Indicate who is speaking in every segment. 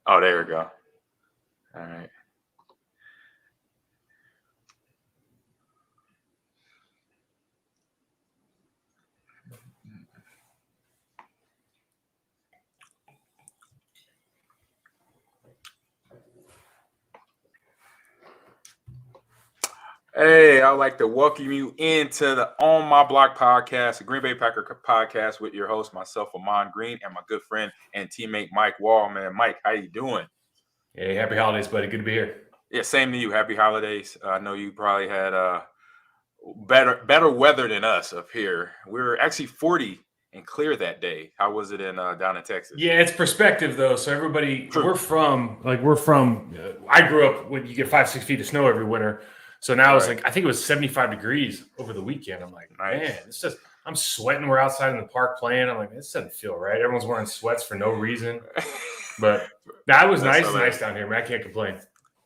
Speaker 1: Oh, there we go. All right. Hey, I'd like to welcome you into the On My Block podcast, the Green Bay Packer podcast with your host, myself, Amon Green, and my good friend and teammate, Mike Wall. Man, Mike, how you doing?
Speaker 2: Hey, happy holidays, buddy. Good to be here.
Speaker 1: Yeah, same to you. Happy holidays. I know you probably had better weather than us up here. We were actually 40 and clear that day. How was it in down in Texas?
Speaker 2: Yeah, it's perspective though. So everybody,
Speaker 1: True.
Speaker 2: we're from. I grew up when you get 5-6 feet of snow every winter. So now it's like I think it was 75 degrees over the weekend. I'm like, man, it's just I'm sweating. We're outside in the park playing. I'm like, this doesn't feel right. Everyone's wearing sweats for no reason. But that was nice down here, man. I can't complain.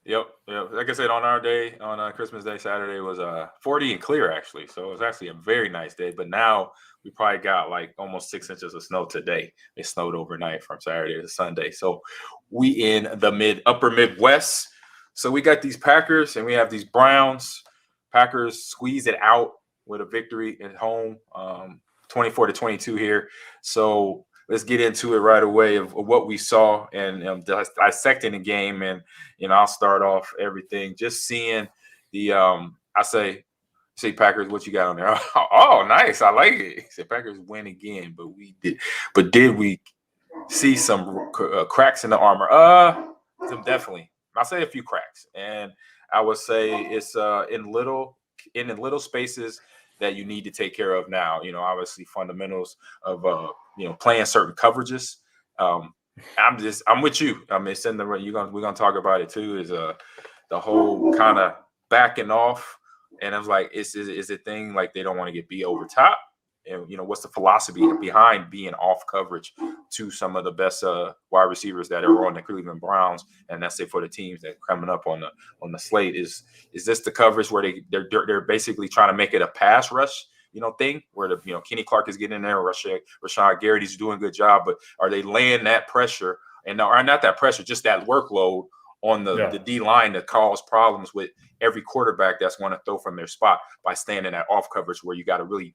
Speaker 1: Yep. Like I said, on our day, on Christmas Day, Saturday was 40 and clear actually. So it was actually a very nice day. But now we probably got like almost 6 inches of snow today. It snowed overnight from Saturday to Sunday. So we in the upper Midwest. So we got these Packers and we have these Browns. Packers squeeze it out with a victory at home, 24-22 here. So let's get into it right away of what we saw and dissecting the game. And, I'll start off everything just seeing the say Packers, what you got on there? Oh, nice. I like it. Say Packers win again, but did we see some cracks in the armor? Some definitely. I'll say a few cracks, and I would say it's in little spaces that you need to take care of now. Obviously fundamentals of playing certain coverages. I'm with you. I mean, we're gonna talk about it too. Is the whole kind of backing off, and I was like, is a thing like they don't want to get beat over top. And what's the philosophy behind being off coverage to some of the best wide receivers that are on the Cleveland Browns, and that's it for the teams that are coming up on the slate. Is this the coverage where they're basically trying to make it a pass rush thing where Kenny Clark is getting in there, Rashad Garrett is doing a good job, but are they laying that pressure or not that pressure, just that workload on the D line that cause problems with every quarterback that's going to throw from their spot by staying in that off coverage where you got to really,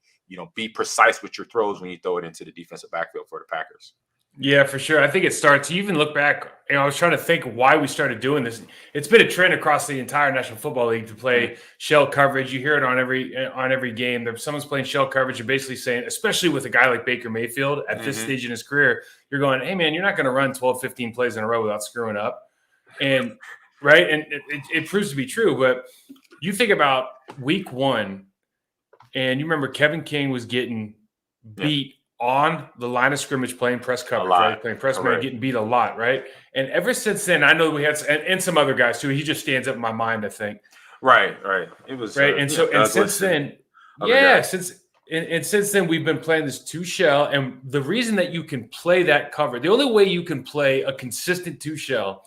Speaker 1: be precise with your throws when you throw it into the defensive backfield for the Packers.
Speaker 2: Yeah, for sure. I think it starts. You even look back. I was trying to think why we started doing this. It's been a trend across the entire National Football League to play shell coverage. You hear it on every game. If someone's playing shell coverage, you're basically saying, especially with a guy like Baker Mayfield at this stage in his career, you're going, hey man, you're not going to run 12, 15 plays in a row without screwing up. And right. And it proves to be true. But you think about week one, and you remember Kevin King was getting beat on the line of scrimmage playing press coverage, right? Playing press man, getting beat a lot, right? And ever since then, I know we had and some other guys too. He just stands up in my mind, I think.
Speaker 1: Right. It was
Speaker 2: right, and since then, since then we've been playing this two shell, and the reason that you can play that cover, the only way you can play a consistent two shell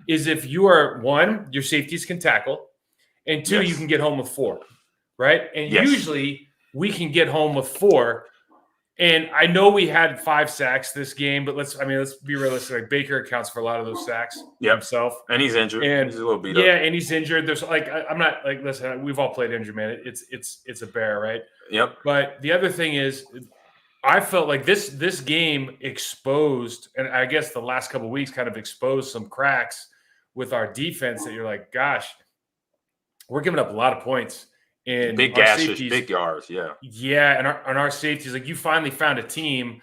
Speaker 2: is if you are one, your safeties can tackle, and two, you can get home with four, right? And usually we can get home with four. And I know we had 5 sacks this game, but let's be realistic. Like Baker accounts for a lot of those sacks himself,
Speaker 1: and he's injured. And he's a little beat up.
Speaker 2: Yeah, and he's injured. There's I'm not like, listen, we've all played injured, man. It's a bear, right?
Speaker 1: Yep.
Speaker 2: But the other thing is, I felt like this game exposed, and I guess the last couple of weeks kind of exposed some cracks with our defense that you're like, gosh, we're giving up a lot of points. And
Speaker 1: big gashes, big yards,
Speaker 2: and our safeties, like you finally found a team,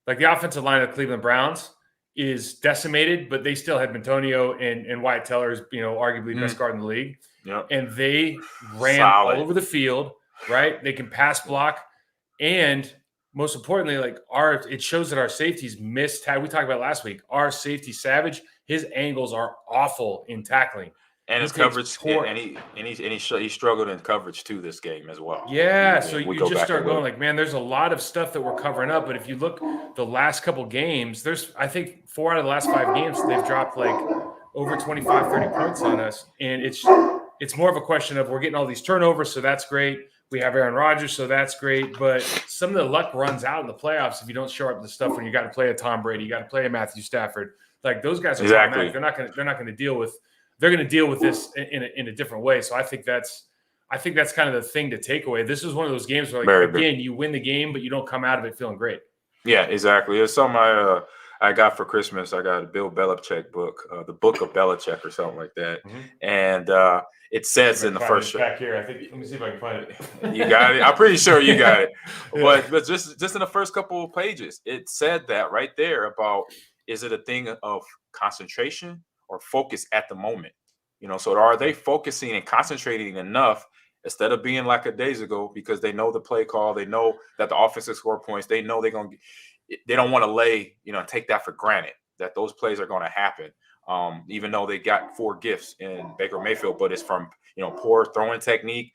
Speaker 2: like the offensive line of the Cleveland Browns is decimated, but they still had Antonio and Wyatt Teller as arguably the best guard in the league.
Speaker 1: Yep.
Speaker 2: And they ran all over the field, right? They can pass block, and most importantly, it shows that our safeties missed. We talked about last week. Our safety Savage, his angles are awful in tackling.
Speaker 1: And his coverage, and he struggled in coverage too this game as well.
Speaker 2: Yeah, so you just start going like, man, there's a lot of stuff that we're covering up. But if you look the last couple games, there's I think 4 out of the last 5 games they've dropped like over 25, 30 points on us, and it's more of a question of we're getting all these turnovers, so that's great. We have Aaron Rodgers, so that's great. But some of the luck runs out in the playoffs if you don't show up to stuff when you got to play a Tom Brady, you got to play a Matthew Stafford. Like those guys are
Speaker 1: Exactly.
Speaker 2: automatic. They're not going to deal with. They're going to deal with this in a different way. So I think that's kind of the thing to take away. This is one of those games where, like, again, you win the game, but you don't come out of it feeling great.
Speaker 1: Yeah, exactly. It's something I got for Christmas. I got a Bill Belichick book, the Book of Belichick or something like that. Mm-hmm. And it says in the first
Speaker 2: back here. I think. Let me see if I can find it.
Speaker 1: You got it. I'm pretty sure you got it. Yeah. But just in the first couple of pages, it said that right there about, is it a thing of concentration or focus at the moment? So are they focusing and concentrating enough instead of being like a days ago, because they know the play call, they know that the offensive score points, they know they don't want to take that for granted that those plays are going to happen. Even though they got 4 gifts in Baker Mayfield, but it's from poor throwing technique,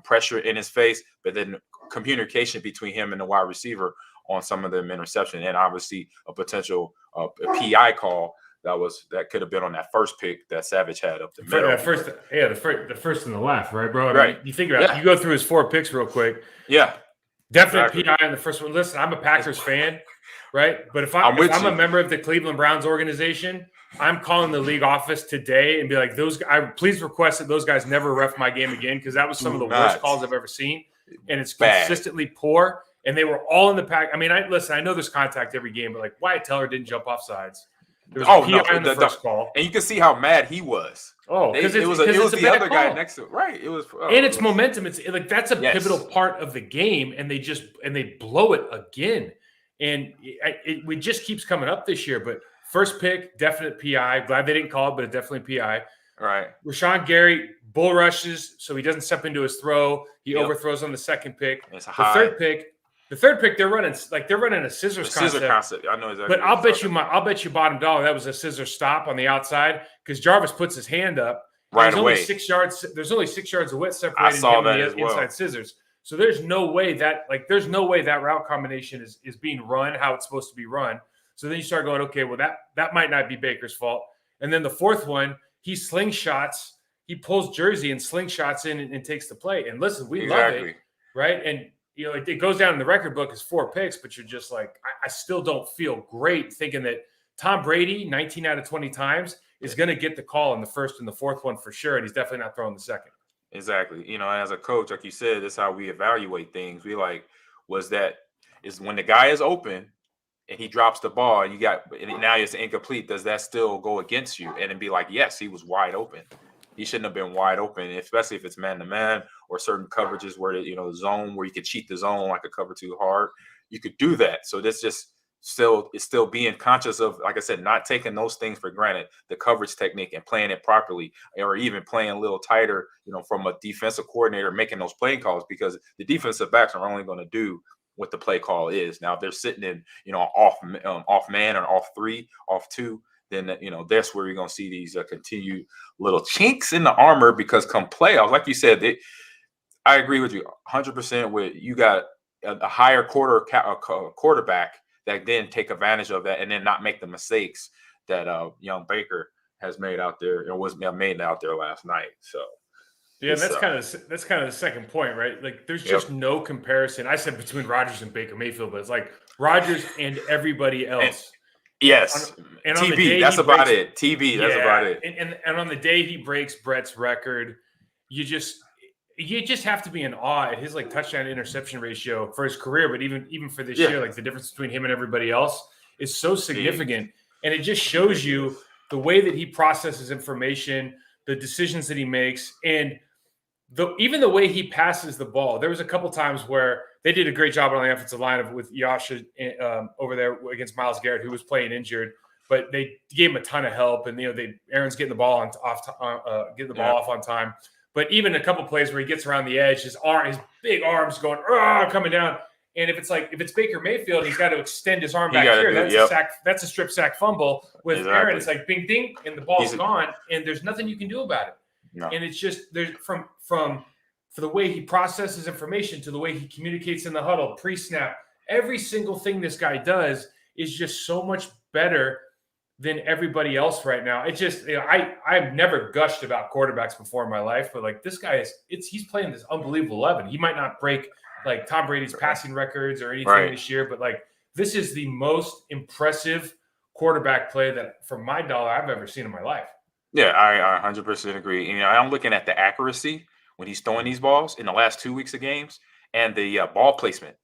Speaker 1: pressure in his face, but then communication between him and the wide receiver on some of them interception, and obviously a potential a PI call that could have been on that first pick that Savage had up the middle.
Speaker 2: The first and the left, right, bro?
Speaker 1: Right.
Speaker 2: You think about it. You go through his 4 picks real quick.
Speaker 1: Yeah.
Speaker 2: Definitely PI in the first one. Listen, I'm a Packers fan, right? But if I'm a member of the Cleveland Browns organization, I'm calling the league office today and be like, please request that those guys never ref my game again, because that was some of the worst calls I've ever seen. And it's consistently poor. And they were all in the pack. I mean, I know there's contact every game, but like Wyatt Teller didn't jump off sides. There was a PI in the first call.
Speaker 1: And you can see how mad he was.
Speaker 2: Oh, because it was
Speaker 1: the other guy next to it. Right. It was
Speaker 2: and it's momentum. It's like that's a pivotal part of the game, and they blow it again. And it just keeps coming up this year. But first pick, definite PI. Glad they didn't call it, but it definitely PI.
Speaker 1: Right.
Speaker 2: Rashawn Gary bull rushes, so he doesn't step into his throw. He overthrows on the second pick.
Speaker 1: It's high.
Speaker 2: The third pick, they're running a scissors concept.
Speaker 1: I know exactly.
Speaker 2: But I'll bet you bottom dollar that was a scissor stop on the outside, because Jarvis puts his hand up
Speaker 1: right away.
Speaker 2: There's only 6 yards of width separating him and the inside scissors. So there's no way that route combination is being run how it's supposed to be run. So then you start going, okay, well that might not be Baker's fault. And then the fourth one, he slingshots, he pulls Jersey and slingshots in and takes the play. And listen, we love it, right? And it goes down in the record book as 4 picks, but you're just like, I still don't feel great thinking that Tom Brady, 19 out of 20 times, is going to get the call in the first and the fourth one for sure, and he's definitely not throwing the second.
Speaker 1: Exactly. As a coach, like you said, that's how we evaluate things. We is when the guy is open and he drops the ball and now it's incomplete, does that still go against you? And then be like, yes, he was wide open. He shouldn't have been wide open, especially if it's man-to-man or certain coverages where, the zone where you could cheat the zone like a cover too hard. You could do that. So this just still being conscious of, like I said, not taking those things for granted, the coverage technique and playing it properly, or even playing a little tighter, from a defensive coordinator making those play calls, because the defensive backs are only going to do what the play call is. Now, if they're sitting in, off man or off 3, off 2, then that's where you're going to see these continued little chinks in the armor, because come playoffs, like you said, I agree with you 100% with you got a higher quarterback that then take advantage of that and then not make the mistakes that young Baker has made out there, or was made out there last night. So
Speaker 2: yeah, that's kind of the second point, right? Like there's just no comparison. I said between Rodgers and Baker Mayfield, but it's like Rodgers and everybody else.
Speaker 1: Yes.
Speaker 2: And
Speaker 1: TB, that's about it. TB, that's about it.
Speaker 2: And on the day he breaks Brett's record, you just have to be in awe at his touchdown interception ratio for his career, but even for this year, the difference between him and everybody else is so significant. And it just shows you the way that he processes information, the decisions that he makes, and even the way he passes the ball. There was a couple times where they did a great job on the offensive line with Yasha over there against Myles Garrett, who was playing injured, but they gave him a ton of help. And Aaron's getting the ball off on time. But even a couple plays where he gets around the edge, his big arms going coming down. And if it's Baker Mayfield, he's got to extend his arm back here. That's a strip sack fumble. With Aaron, it's like bing ding, and the ball's gone, and there's nothing you can do about it. No. And it's just there's for the way he processes information to the way he communicates in the huddle, pre-snap, every single thing this guy does is just so much better than everybody else right now. It just, I've never gushed about quarterbacks before in my life, but like this guy he's playing this unbelievable 11. He might not break like Tom Brady's passing records or anything this year, but like this is the most impressive quarterback play that, for my dollar, I've ever seen in my life.
Speaker 1: Yeah, I 100% agree. And, I'm looking at the accuracy when he's throwing these balls in the last 2 weeks of games, and the ball placement.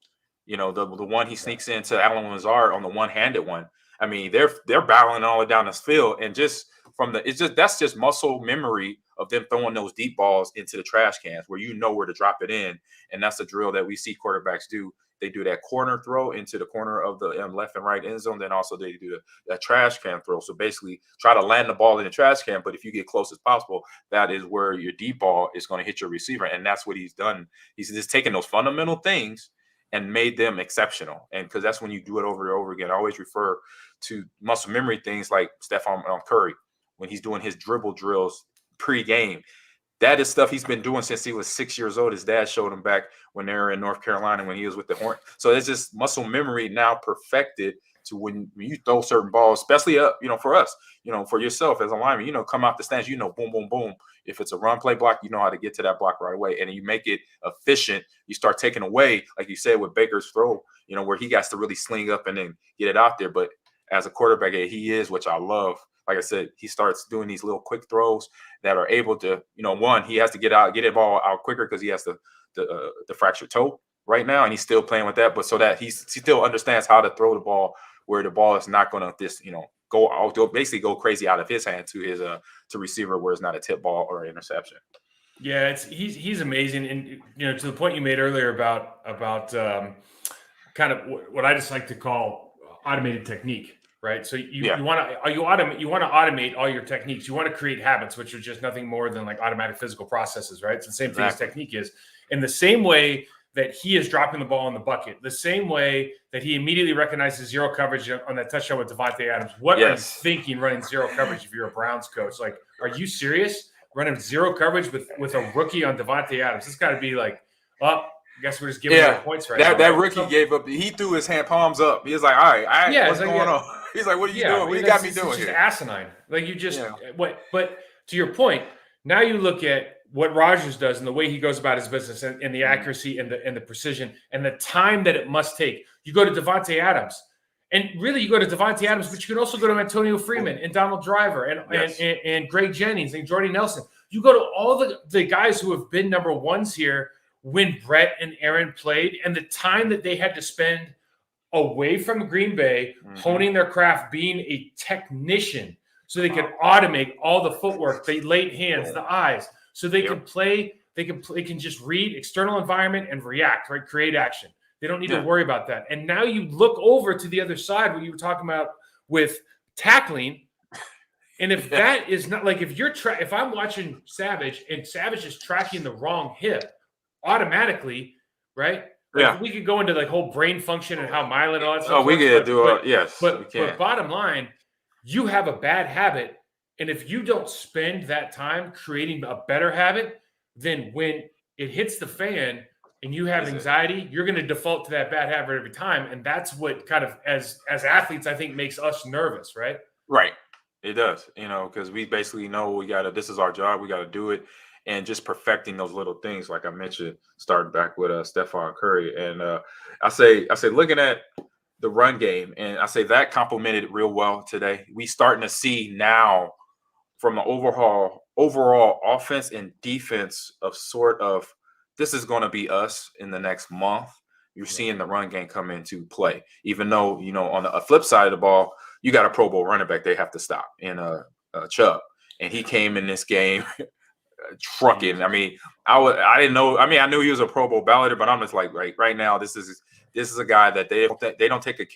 Speaker 1: The one he sneaks into Allen Lazard on the one-handed one. I mean, they're battling all the way down this field, and just from that's just muscle memory of them throwing those deep balls into the trash cans where you know where to drop it in, and that's the drill that we see quarterbacks do. They do that corner throw into the corner of the left and right end zone. Then also they do the trash can throw. So basically, try to land the ball in the trash can. But if you get close as possible, that is where your deep ball is going to hit your receiver, and that's what he's done. He's just taken those fundamental things and made them exceptional. And because that's when you do it over and over again. I always refer to muscle memory things like Stephon Curry when he's doing his dribble drills pre-game. That is stuff he's been doing since he was 6 years old. His dad showed him back when they were in North Carolina when he was with the Hornets. So it's just muscle memory now perfected to when you throw certain balls, especially for us, for yourself as a lineman, come out the stands, boom, boom, boom. If it's a run play block, you know how to get to that block right away. And you make it efficient. You start taking away, like you said, with Baker's throw, where he got to really sling up and then get it out there. But as a quarterback, he is, which I love. Like I said, he starts doing these little quick throws that are able to, one, he has to get it ball out quicker because he has the fractured toe right now, and he's still playing with that. But so that he still understands how to throw the ball where the ball is not going to basically go crazy out of his hand to his to receiver where it's not a tip ball or an interception.
Speaker 2: Yeah, he's amazing, and to the point you made earlier about kind of what I just like to call automated technique. Right. So you want to automate all your techniques. You want to create habits, which are just nothing more than like automatic physical processes. Right. It's the same thing as technique is. In the same way that he is dropping the ball in the bucket, the same way that he immediately recognizes zero coverage on that touchdown with Davante Adams. What are you thinking running zero coverage if you're a Browns coach? Like, are you serious? Running zero coverage with a rookie on Davante Adams? It's got to be like, I guess we're just giving him points right now.
Speaker 1: That rookie gave up. He threw his palms up. He was like, all right, what's going on? He's like, what are you doing? What you got me doing
Speaker 2: it's
Speaker 1: here?
Speaker 2: Just asinine. Like you just But to your point, now you look at what Rodgers does and the way he goes about his business and the accuracy and the precision and the time that it must take. You go to Davante Adams, and really you go to Davante Adams, but you can also go to Antonio Freeman and Donald Driver and Greg Jennings and Jordy Nelson. You go to all the guys who have been number ones here when Brett and Aaron played, and the time that they had to spend away from Green Bay, honing their craft, being a technician, so they can automate all the footwork, the late hands, the eyes, so they can play. They can just read external environment and react, right? Create action. They don't need to worry about that. And now you look over to the other side, what you were talking about with tackling. And if that is not like if I'm watching Savage and Savage is tracking the wrong hip, automatically, right? Like we could go into like whole brain function and how myelin and all that stuff.
Speaker 1: Oh, we could do it. Yes,
Speaker 2: but bottom line, you have a bad habit, and if you don't spend that time creating a better habit, then when it hits the fan and you have anxiety, you're going to default to that bad habit every time, and that's what kind of as athletes I think makes us nervous, right?
Speaker 1: Right, it does. Because we basically know this is our job. We got to do it. And just perfecting those little things, like I mentioned, starting back with Stephon Curry. And I say, looking at the run game, and I say that complemented real well today. We starting to see now from an overall offense and defense of sort of this is going to be us in the next month. You're seeing the run game come into play, even though on the flip side of the ball, you got a Pro Bowl running back they have to stop in Chubb, and he came in this game. Trucking. I mean, I didn't know. I mean, I knew he was a Pro Bowl ballader, but I'm just like, right now, this is a guy that they don't take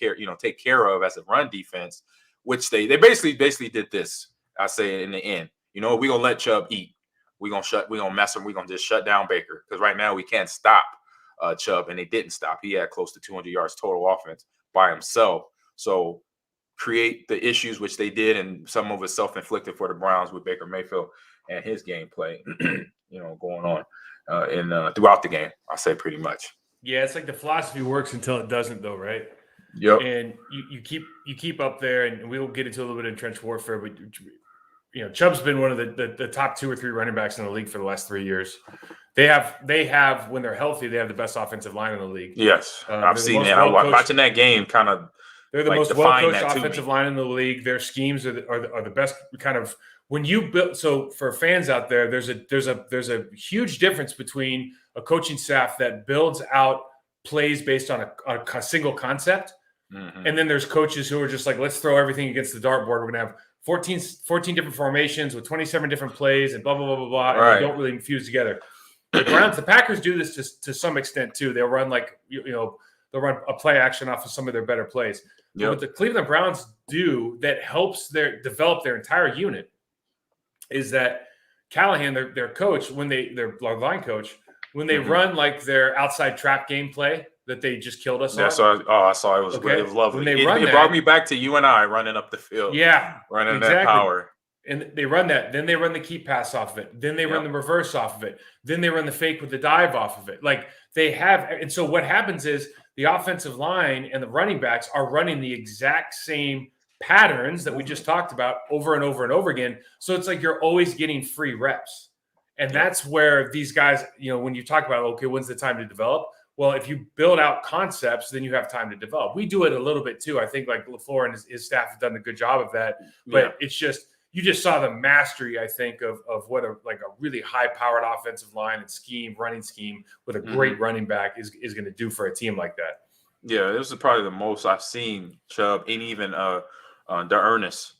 Speaker 1: care of as a run defense, which they basically did this. I say in the end, we're gonna let Chubb eat. We're gonna mess him. We're gonna just shut down Baker because right now we can't stop Chubb, and they didn't stop. He had close to 200 yards total offense by himself. So create the issues which they did, and some of it self-inflicted for the Browns with Baker Mayfield and his gameplay, going on throughout the game. I'll say pretty much.
Speaker 2: Yeah, it's like the philosophy works until it doesn't, though, right?
Speaker 1: Yep.
Speaker 2: And you keep up there, and we'll get into a little bit of trench warfare, but Chubb's been one of the top 2 or 3 running backs in the league for the last 3 years. They have when they're healthy, they have the best offensive line in the league.
Speaker 1: Yes, I've seen that. Watching that game kind of.
Speaker 2: They're the most well-coached offensive line in the league. Their schemes are the best kind of when you build. So for fans out there, there's a huge difference between a coaching staff that builds out plays based on a single concept, and then there's coaches who are just like, let's throw everything against the dartboard. We're gonna have 14 different formations with 27 different plays and blah blah blah blah blah, and they don't really fuse together. The Packers do this to some extent too. They'll run they'll run a play action off of some of their better plays. Yep. What the Cleveland Browns do that helps develop their entire unit is that Callahan, their coach, their line coach, when they run like their outside trap game play that they just killed us on.
Speaker 1: I saw it was great. It was lovely. It brought me back to you and I running up the field.
Speaker 2: Yeah,
Speaker 1: running that power.
Speaker 2: And they run that. Then they run the keep pass off of it. Then they run the reverse off of it. Then they run the fake with the dive off of it. Like they have. And so what happens is the offensive line and the running backs are running the exact same patterns that we just talked about over and over and over again. So it's like you're always getting free reps. And that's where these guys, when you talk about, okay, when's the time to develop? Well, if you build out concepts, then you have time to develop. We do it a little bit too. I think like LaFleur and his staff have done a good job of that. But it's just, you just saw the mastery, I think, of what a really high-powered offensive line and running scheme with a great running back is going to do for a team like that.
Speaker 1: Yeah, this is probably the most I've seen Chubb and even DeErnest,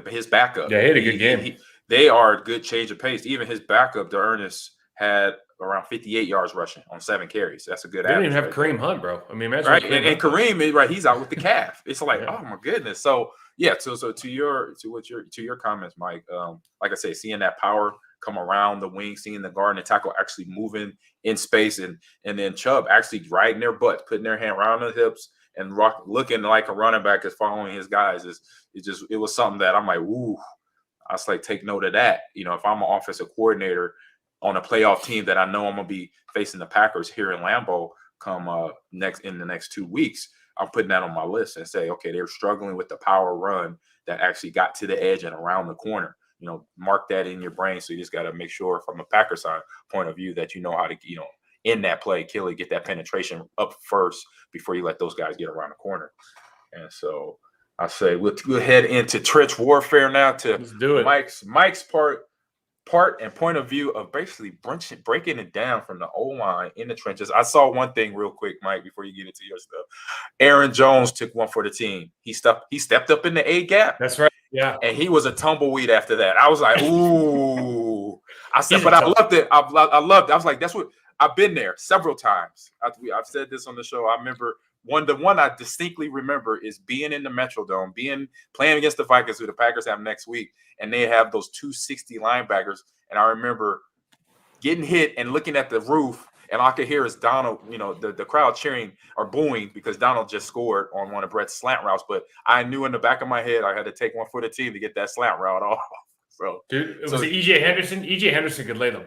Speaker 1: his backup.
Speaker 2: Yeah, he had a good game.
Speaker 1: They are a good change of pace. Even his backup, DeErnest, had around 58 yards rushing on 7 carries. That's a good average.
Speaker 2: They didn't even have Kareem Hunt, bro. I mean, imagine.
Speaker 1: Right, and Kareem, he's out with the calf. It's like, oh my goodness. So yeah, so to your comments, Mike. Like I say, seeing that power come around the wing, seeing the guard and the tackle actually moving in space, and then Chubb actually riding their butts, putting their hand around the hips and looking like a running back is following his guys. It was something that I'm like, ooh. I was like, take note of that. If I'm an offensive coordinator on a playoff team that I know I'm gonna be facing the Packers here in Lambeau come in the next 2 weeks, I'm putting that on my list and say, okay, they're struggling with the power run that actually got to the edge and around the corner. Mark that in your brain. So you just got to make sure from a Packers side point of view that you know how to, in that play, kill it, get that penetration up first before you let those guys get around the corner. And so I say we'll head into trench warfare now to Mike's part and point of view of basically breaking it down from the O-line in the trenches. I saw one thing real quick, Mike, before you get into your stuff. Aaron Jones took one for the team. He stepped up in the A gap.
Speaker 2: That's right. Yeah.
Speaker 1: And he was a tumbleweed after that. I was like, ooh. I said, but I loved it. I loved it. I was like, that's what I've been there several times. I've said this on the show. I remember the one I distinctly remember is being in the Metrodome, playing against the Vikings, who the Packers have next week, and they have those 260 linebackers. And I remember getting hit and looking at the roof, and all I could hear is Donald, the crowd cheering or booing because Donald just scored on one of Brett's slant routes. But I knew in the back of my head I had to take one for the team to get that slant route off. So,
Speaker 2: dude, was it EJ Henderson? EJ Henderson could lay the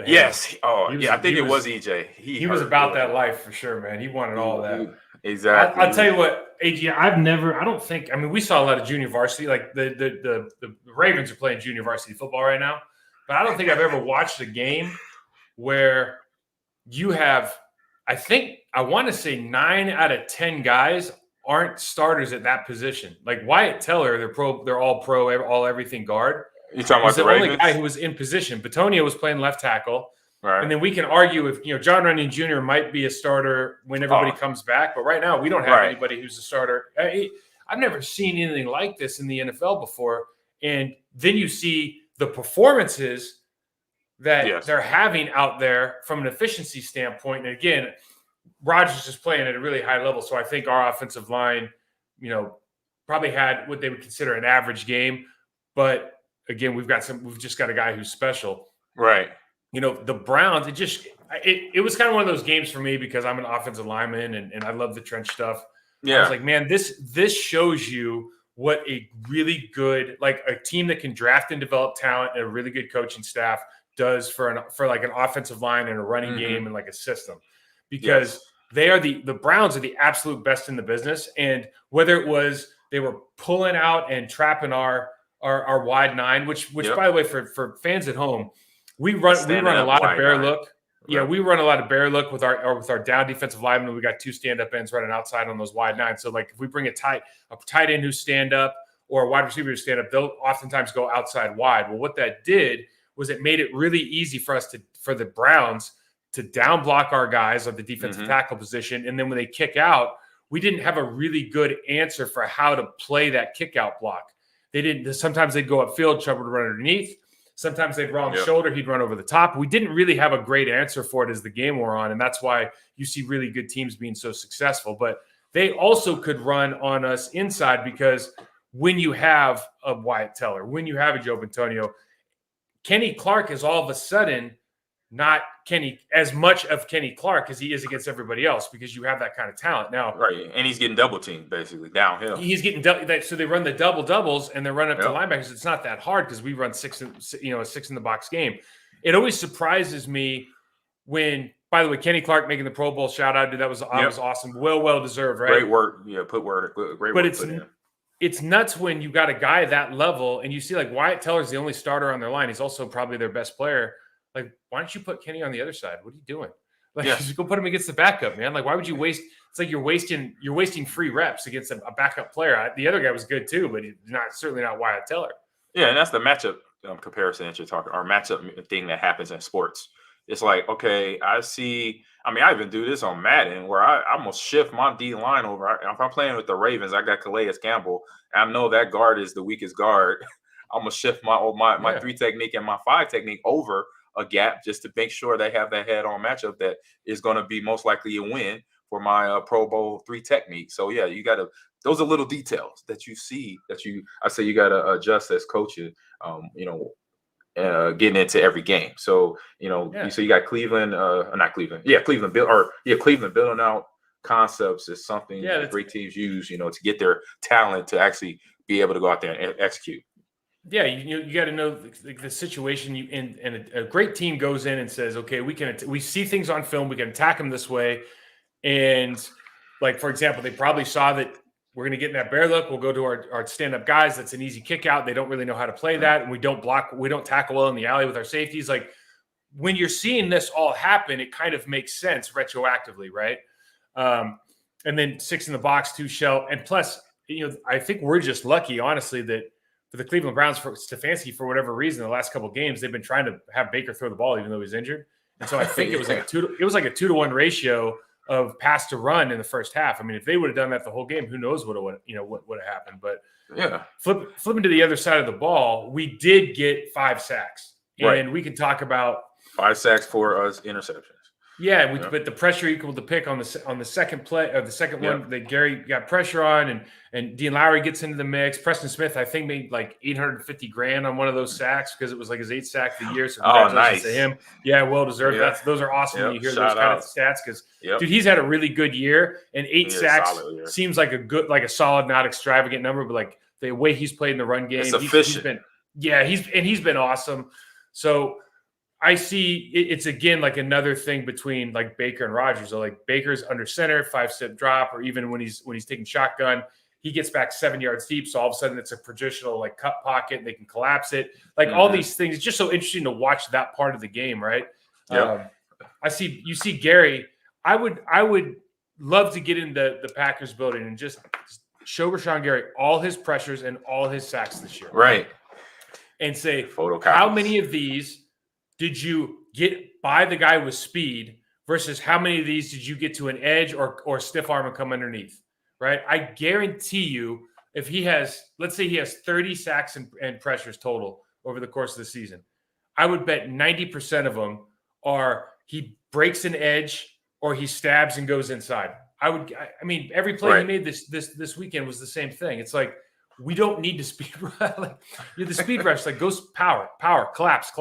Speaker 1: yes. Oh, yeah. I think it was EJ.
Speaker 2: He was about that life for sure, man. He wanted all of that.
Speaker 1: Exactly.
Speaker 2: I'll tell you what, AG, we saw a lot of junior varsity. Like the Ravens are playing junior varsity football right now, but I don't think I've ever watched a game where you have, I want to say 9 out of 10 guys aren't starters at that position. Like Wyatt Teller, they're all pro, all everything guard.
Speaker 1: You talking about the
Speaker 2: Ravens?
Speaker 1: only
Speaker 2: guy who was in position. Batonio was playing left tackle.
Speaker 1: Right.
Speaker 2: And then we can argue if John Runyon Jr. might be a starter when everybody comes back, but right now we don't have anybody who's a starter. I've never seen anything like this in the NFL before. And then you see the performances that they're having out there from an efficiency standpoint. And again, Rodgers is playing at a really high level, so I think our offensive line, probably had what they would consider an average game. But again, we've just got a guy who's special.
Speaker 1: Right.
Speaker 2: The Browns, it was kind of one of those games for me because I'm an offensive lineman and I love the trench stuff. Yeah. I was like, man, this shows you what a really good, like a team that can draft and develop talent and a really good coaching staff does for like an offensive line and a running game and like a system. Because the Browns are the absolute best in the business. And whether it was they were pulling out and trapping our wide nine, which by the way, for fans at home, we run a lot of bear look. Yeah, we run a lot of bear look with our down defensive linemen. We got 2 stand-up ends running outside on those wide nines. So like if we bring a tight end who stand up or a wide receiver who stand up, they'll oftentimes go outside wide. Well, what that did was it made it really easy for the Browns to down block our guys at the defensive tackle position. And then when they kick out, we didn't have a really good answer for how to play that kick out block. Sometimes they'd go upfield, Chubb would run underneath. Sometimes they'd wrong shoulder, he'd run over the top. We didn't really have a great answer for it as the game wore on, and that's why you see really good teams being so successful. But they also could run on us inside because when you have a Wyatt Teller, when you have a Joe Antonio, Kenny Clark is all of a sudden not as much of Kenny Clark as he is against everybody else because you have that kind of talent now.
Speaker 1: Right, and he's getting double teamed basically downhill.
Speaker 2: He's getting so they run the doubles and they're running up to linebackers. It's not that hard because we run a 6 in the box game. It always surprises me when, by the way, Kenny Clark making the Pro Bowl, shout out, dude, that was awesome, well deserved, right?
Speaker 1: Great work, great work.
Speaker 2: It's nuts when you got a guy at that level and you see like Wyatt Teller's the only starter on their line. He's also probably their best player. Like, why don't you put Kenny on the other side? What are you doing? Like, just go put him against the backup, man. Like, why would you waste? It's like you're wasting free reps against a backup player. The other guy was good too, but he's certainly not Wyatt Teller.
Speaker 1: Yeah, and that's the matchup comparison that you're talking, or matchup thing that happens in sports. It's like, okay, I even do this on Madden where I almost shift my D line over. If I'm playing with the Ravens, I got Calais Campbell. And I know that guard is the weakest guard. I'm gonna shift my 3 technique and my 5 technique over a gap just to make sure they have that head-on matchup that is going to be most likely a win for my Pro Bowl 3 technique. So yeah, you got to, those are little details that you see I say you got to adjust as coaches, getting into every game. So, you got Cleveland building out concepts is something that great teams use, to get their talent to actually be able to go out there and execute.
Speaker 2: Yeah, you got to know the situation. And a great team goes in and says, okay, we see things on film, we can attack them this way. And like, for example, they probably saw that we're going to get in that bear look. We'll go to our stand-up guys. That's an easy kick out. They don't really know how to play that. And we don't tackle well in the alley with our safeties. Like, when you're seeing this all happen, it kind of makes sense retroactively, right? And then 6 in the box, 2 shell. And plus, I think we're just lucky, honestly, that for the Cleveland Browns, for Stefanski, for whatever reason, the last couple of games, they've been trying to have Baker throw the ball even though he's injured. And so I think it was like a 2-to-1 ratio of pass to run in the first half. I mean, if they would have done that the whole game, who knows what would have happened. But flipping to the other side of the ball, we did get 5 sacks. And we can talk about
Speaker 1: 5 sacks, 4 interceptions.
Speaker 2: Yeah, but the pressure equaled the pick on the second play, or the second one that Gary got pressure on, and Dean Lowry gets into the mix. Preston Smith, I think, made like $850,000 on one of those sacks because it was like his 8th sack of the year. So congratulations to him. Yeah, well deserved. Yeah. Those are awesome when you hear those kind of stats because dude, he's had a really good year, and 8 sacks seems like a solid, not extravagant number, but like the way he's played in the run game, he's been awesome. So I see it's again like another thing between like Baker and Rodgers. So like Baker's under center, 5-step drop, or even when he's taking shotgun, he gets back 7 yards deep. So all of a sudden it's a traditional like cut pocket and they can collapse it. Like all these things. It's just so interesting to watch that part of the game, right? Yeah. You see Gary. I would love to get in the Packers building and just show Rashawn Gary all his pressures and all his sacks this year.
Speaker 1: Right.
Speaker 2: And say, how many of these did you get by the guy with speed versus how many of these did you get to an edge or stiff arm and come underneath, right? I guarantee you if let's say he has 30 sacks and pressures total over the course of the season, I would bet 90% of them are he breaks an edge or he stabs and goes inside. I mean, every play he made this weekend was the same thing. It's like, we don't need to speed rush. The speed rush goes power, collapse.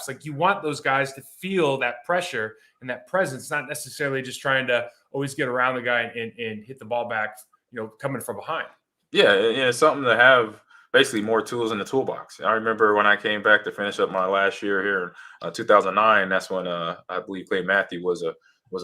Speaker 2: Like you want those guys to feel that pressure and that presence, not necessarily just trying to always get around the guy and hit the ball back, coming from behind. Yeah,
Speaker 1: it's something to have basically more tools in the toolbox. I remember when I came back to finish up my last year here in 2009. That's when I believe Clay Matthew was a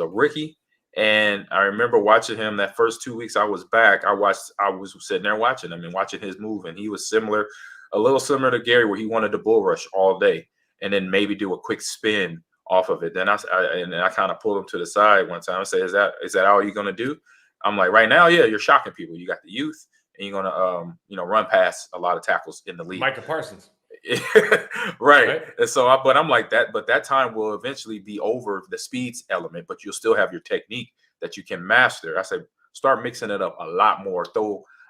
Speaker 1: rookie. And I remember watching him that first 2 weeks I was back. I was sitting there watching him and watching his move, and he was a little similar to Gary, where he wanted to bull rush all day and then maybe do a quick spin off of it. Then I kind of pulled him to the side one time and said, "Is that all you're gonna do?" I'm like, "Right now, yeah, you're shocking people. You got the youth, and you're gonna run past a lot of tackles in the league."
Speaker 2: Micah Parsons.
Speaker 1: Right. And so, but I'm like that. But that time will eventually be over, the speeds element. But you'll still have your technique that you can master. I said, start mixing it up a lot more.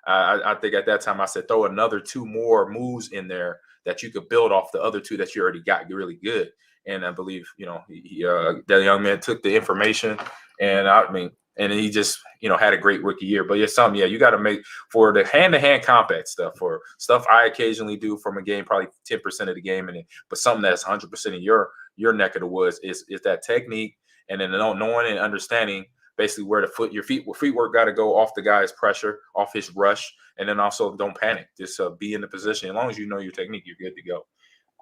Speaker 1: I think at that time I said, throw another 2 more moves in there that you could build off the other 2 that you already got really good. And I believe, that young man took the information, and he just, had a great rookie year. But it's something, you got to make for the hand-to-hand combat stuff, for stuff I occasionally do from a game, probably 10% of the game, but something that's 100% in your neck of the woods is that technique, and then knowing and understanding basically where your feet work got to go off the guy's pressure, off his rush, and then also don't panic. Just be in the position. As long as you know your technique, you're good to go.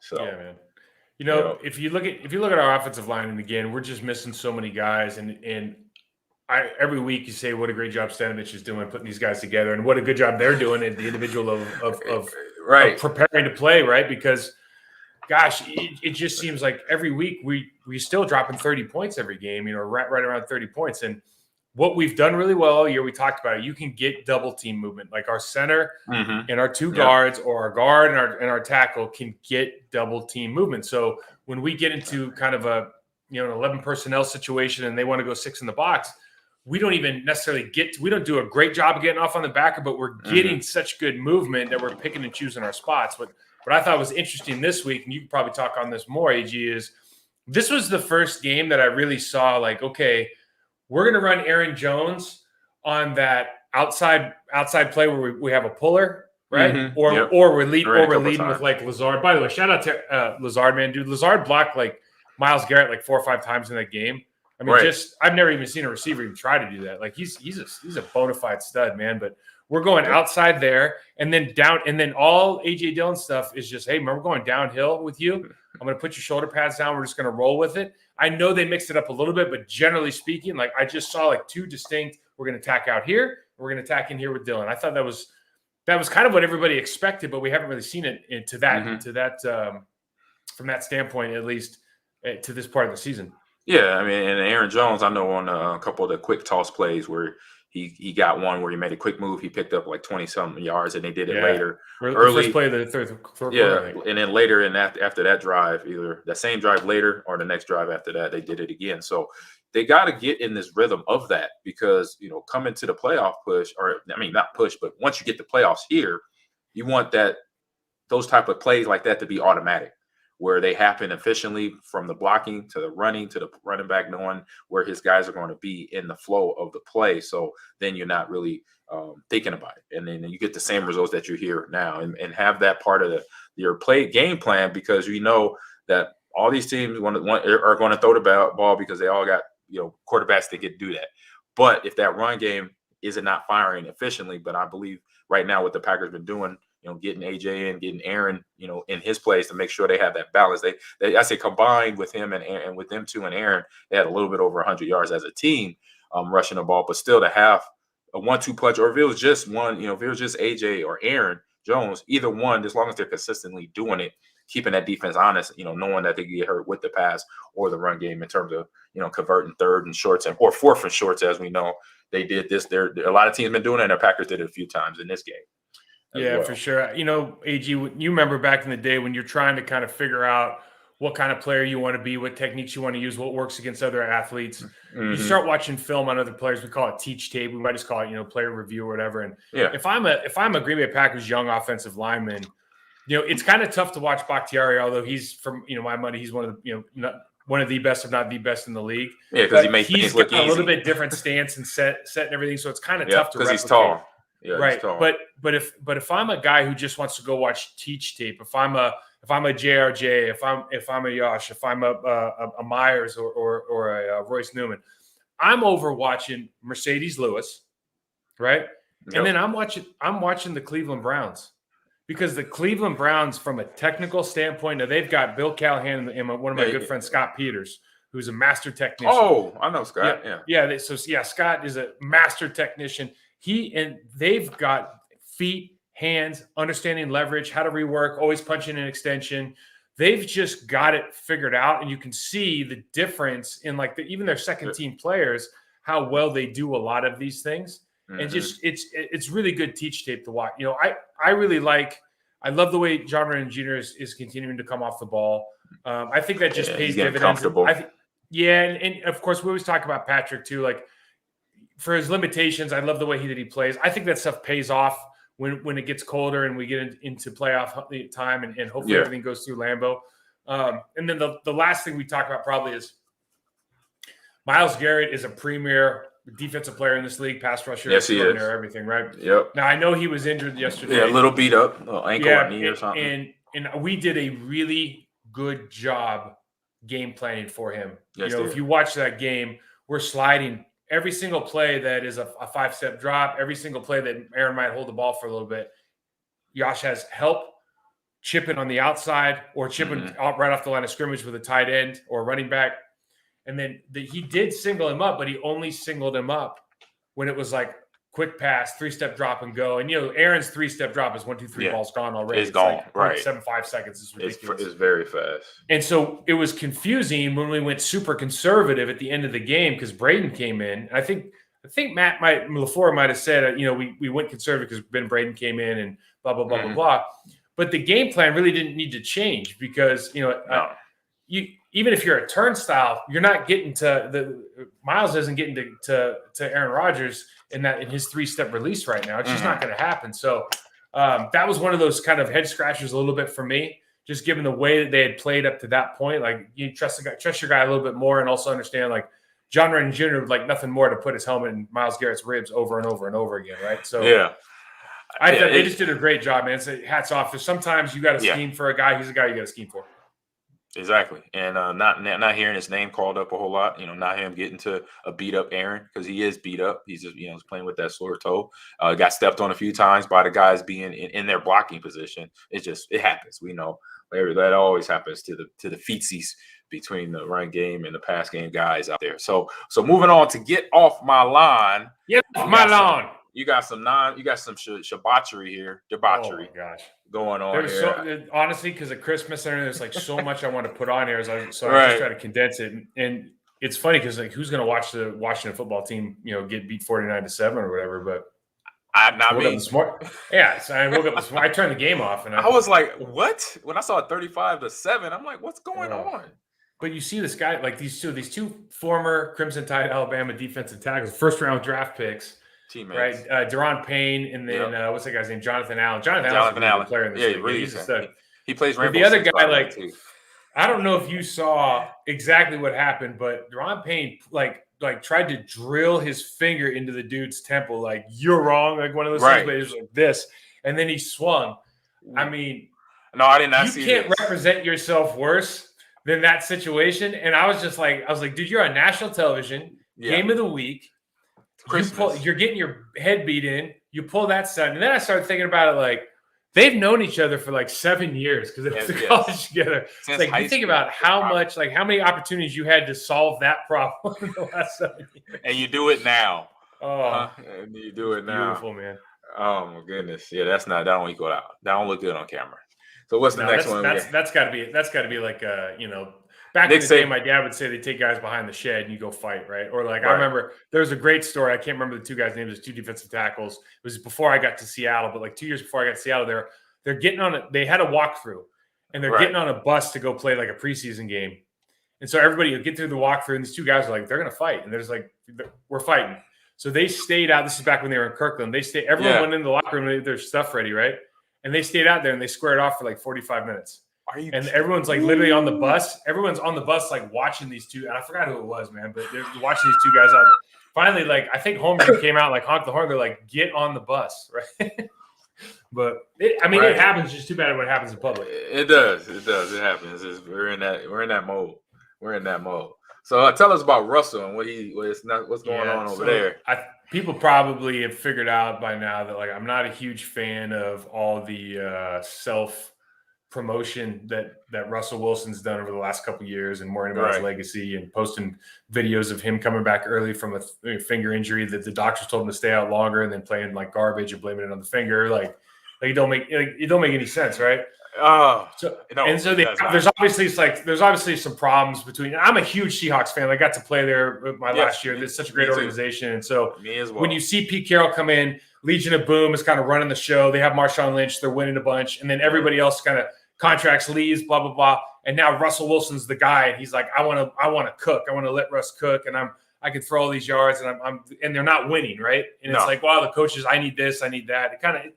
Speaker 1: So
Speaker 2: yeah, man. If you look at our offensive line, and again, we're just missing so many guys, and every week you say what a great job Stanovich is doing putting these guys together, and what a good job they're doing at the individual of preparing to play, right? Because gosh, it just seems like every week we still dropping 30 points every game, right around 30 points. And what we've done really well all year, we talked about it, you can get double team movement. Like our center and our 2 guards, or our guard and our tackle can get double team movement. So when we get into kind of an 11 personnel situation and they want to go 6 in the box, we don't even necessarily we don't do a great job of getting off on the backer, but we're getting such good movement that we're picking and choosing our spots. But what I thought was interesting this week, and you can probably talk on this more, AG, is this was the first game that I really saw, like, okay, we're going to run Aaron Jones on that outside play where we have a puller, right? Or we're leading with like Lazard. By the way, shout out to Lazard, man, dude. Lazard blocked like Myles Garrett like 4 or 5 times in that game. I mean, I've never even seen a receiver even try to do that. Like he's a bona fide stud, man. But we're going outside there, and then down, and then all AJ Dillon stuff is just, hey, man, we're going downhill with you. I'm going to put your shoulder pads down. We're just going to roll with it. I know they mixed it up a little bit, but generally speaking, like I just saw like 2 distinct. We're going to attack out here. We're going to attack in here with Dillon. I thought that was kind of what everybody expected, but we haven't really seen it to that from that standpoint, at least to this part of the season.
Speaker 1: Yeah, I mean, and Aaron Jones, I know on a couple of the quick toss plays where he got one where he made a quick move, he picked up like 20-something yards, and they did it later.
Speaker 2: Early, first play of the third quarter.
Speaker 1: And then later, and after that drive, either that same drive later or the next drive after that, they did it again. So they got to get in this rhythm of that, because coming to the playoff push, or I mean not push, but once you get the playoffs here, you want those type of plays like that to be automatic, where they happen efficiently from the blocking to the running to the running back, knowing where his guys are going to be in the flow of the play. So then you're not really thinking about it. And then you get the same results that you hear now, and have that part of your game plan, because you know that all these teams are going to throw the ball because they all got quarterbacks that can do that. But if that run game isn't not firing efficiently, but I believe right now what the Packers been doing, getting AJ in, getting Aaron, in his place to make sure they have that balance. They I say combined with him and with them 2 and Aaron, they had a little bit over 100 yards as a team rushing the ball, but still to have a 1-2 punch, or if it was just one, if it was just AJ or Aaron Jones, either one, as long as they're consistently doing it, keeping that defense honest, knowing that they can get hurt with the pass or the run game in terms of, converting 3rd and shorts or 4th and shorts, as we know they did this. A lot of teams been doing it, and the Packers did it a few times in this game.
Speaker 2: Yeah, for sure. AG, you remember back in the day when you're trying to kind of figure out what kind of player you want to be, what techniques you want to use, what works against other athletes. You start watching film on other players. We call it teach tape. We might just call it, player review or whatever. And if I'm a Green Bay Packers young offensive lineman, it's kind of tough to watch Bakhtiari, although he's from, my money, he's one of the, one of the best, if not the best in the league. Yeah, because he makes things look easy. A little bit different stance and set and everything. So it's kind of tough to replicate. Because he's tall. Yeah, right. But if I'm a guy who just wants to go watch teach tape, if I'm a JRJ, if I'm a Yosh, if I'm a Myers or a Royce Newman, I'm over watching Mercedes Lewis, right? Yep. And then I'm watching the Cleveland Browns, because the Cleveland Browns, from a technical standpoint, now they've got Bill Callahan and one of my good friends, Scott Peters, who's a master technician.
Speaker 1: Oh, I know Scott. Yeah.
Speaker 2: Scott is a master technician. They've got feet, hands, understanding leverage, how to rework, always punching an extension. They've just got it figured out, and you can see the difference in even their second team players, how well they do a lot of these things. Mm-hmm. And just it's really good teach tape to watch. I love the way John Rennan Jr. is continuing to come off the ball. I think that just pays dividends.
Speaker 1: Comfortable.
Speaker 2: And of course we always talk about Patrick too. Like for his limitations, I love the way he plays. I think that stuff pays off when it gets colder and we get into playoff time and hopefully everything goes through Lambeau. And then the last thing we talk about probably is Myles Garrett is a premier defensive player in this league, pass rusher,
Speaker 1: yes, he is.
Speaker 2: Everything, right?
Speaker 1: Yep.
Speaker 2: Now I know he was injured yesterday.
Speaker 1: Yeah, a little beat up, ankle or knee or something.
Speaker 2: And we did a really good job game planning for him.
Speaker 1: Yes,
Speaker 2: if you watch that game, we're sliding every single play that is a 5-step drop, every single play that Aaron might hold the ball for a little bit. Josh has help chipping on the outside or chipping right off the line of scrimmage with a tight end or running back. And then he did single him up, but he only singled him up when it was like quick pass, 3-step drop and go. And, Aaron's 3-step drop is 1, 2, 3 balls gone already.
Speaker 1: It's gone, right.
Speaker 2: 0.75 seconds is ridiculous.
Speaker 1: It's very fast.
Speaker 2: And so it was confusing when we went super conservative at the end of the game because Braden came in. I think LaFleur might have said, we went conservative because Ben Braden came in and blah, blah, blah, blah, blah. But the game plan really didn't need to change because, even if you're a turnstile, you're not getting to Myles isn't getting to Aaron Rodgers in his 3-step release right now. It's just not going to happen. So that was one of those kind of head scratchers a little bit for me, just given the way that they had played up to that point. Like you trust your guy a little bit more, and also understand like John Rennan Jr. would like nothing more to put his helmet in Myles Garrett's ribs over and over and over again, right? So I thought they just did a great job, man. So hats off. There's sometimes you got to scheme for a guy. He's a guy you got to scheme for.
Speaker 1: Exactly. And not hearing his name called up a whole lot, not him getting to a beat up Aaron because he is beat up. He's just, he's playing with that sore toe. Got stepped on a few times by the guys being in their blocking position. It happens. We know that always happens to the feetsies between the run game and the pass game guys out there. So moving on to get off my lawn.
Speaker 2: Get off my lawn.
Speaker 1: You got some debauchery here. Debauchery.
Speaker 2: Oh my gosh.
Speaker 1: Going on here.
Speaker 2: Honestly, because of Christmas, there's like so much I want to put on here. So I just try to condense it. And it's funny because like who's going to watch the Washington football team, get beat 49-7 or whatever. But
Speaker 1: not me.
Speaker 2: Yeah, so I woke up this morning. I turned the game off, and
Speaker 1: I was like, "What?" When I saw it 35-7, I'm like, "What's going on?"
Speaker 2: But you see this guy, like these two former Crimson Tide Alabama defensive tackles, first-round draft picks.
Speaker 1: Teammates.
Speaker 2: Right, Deron Payne, and then what's that guy's name? Jonathan Allen. Jonathan Allen's a good player in this league.
Speaker 1: Really he plays Rainbow
Speaker 2: the other
Speaker 1: Six
Speaker 2: guy,
Speaker 1: too.
Speaker 2: I don't know if you saw exactly what happened, but Deron Payne like tried to drill his finger into the dude's temple, like you're wrong, like one of those things, but it was like this, and then he swung. I mean,
Speaker 1: no, I did not see.
Speaker 2: You can't represent yourself worse than that situation. And I was like, dude, you're on national television, game of the week. You're getting your head beat in. You pull that stunt, and then I started thinking about it. Like they've known each other for like 7 years because they went to college together. It's like you think about how many opportunities you had to solve that problem in the last 7 years,
Speaker 1: and you do it now.
Speaker 2: And
Speaker 1: you do it now.
Speaker 2: Beautiful, man.
Speaker 1: Oh my goodness, yeah, that don't equal out. That don't look good on camera. So what's the next one?
Speaker 2: That's got to be like back in the day, my dad would say they take guys behind the shed and you go fight, right? Or I remember there was a great story. I can't remember the two guys' names. There's two defensive tackles. It was before I got to Seattle, but like 2 years before I got to Seattle, they're getting on they had a walkthrough, and they're getting on a bus to go play like a preseason game. And so everybody would get through the walkthrough, and these two guys are like, they're gonna fight, and there's like, we're fighting. So they stayed out. This is back when they were in Kirkland. Everyone went into the locker room, their stuff ready, right? And they stayed out there and they squared off for like 45 minutes. And everyone's like literally on the bus. Everyone's on the bus, like watching these two. And I forgot who it was, man, but they're watching these two guys out. Finally, like I think Holmgren came out, like honked the horn. They're like, get on the bus, right? But it happens. Just too bad when it happens in public.
Speaker 1: It does. It happens. We're in that mode. So tell us about Russell and what's going on over there.
Speaker 2: People probably have figured out by now that like I'm not a huge fan of all the self promotion that Russell Wilson's done over the last couple of years and worrying about his legacy and posting videos of him coming back early from a finger injury that the doctors told him to stay out longer and then playing like garbage and blaming it on the finger. Like it don't make any sense, right? There's obviously some problems between. I'm a huge Seahawks fan. I got to play there last year. It's such a great organization, and so when you see Pete Carroll come in, Legion of Boom is kind of running the show. They have Marshawn Lynch. They're winning a bunch, and then everybody else kind of contracts leaves, blah blah blah. And now Russell Wilson's the guy, and he's like, I want to cook. I want to let Russ cook, and I can throw all these yards, and they're not winning, right? And it's like, wow, the coaches, I need this, I need that. It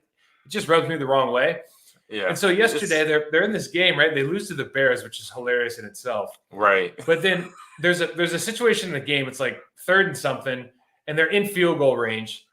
Speaker 2: just rubs me the wrong way.
Speaker 1: Yeah.
Speaker 2: And so yesterday they're in this game, right? They lose to the Bears, which is hilarious in itself.
Speaker 1: Right.
Speaker 2: But then there's a situation in the game. It's like 3rd and something, and they're in field goal range.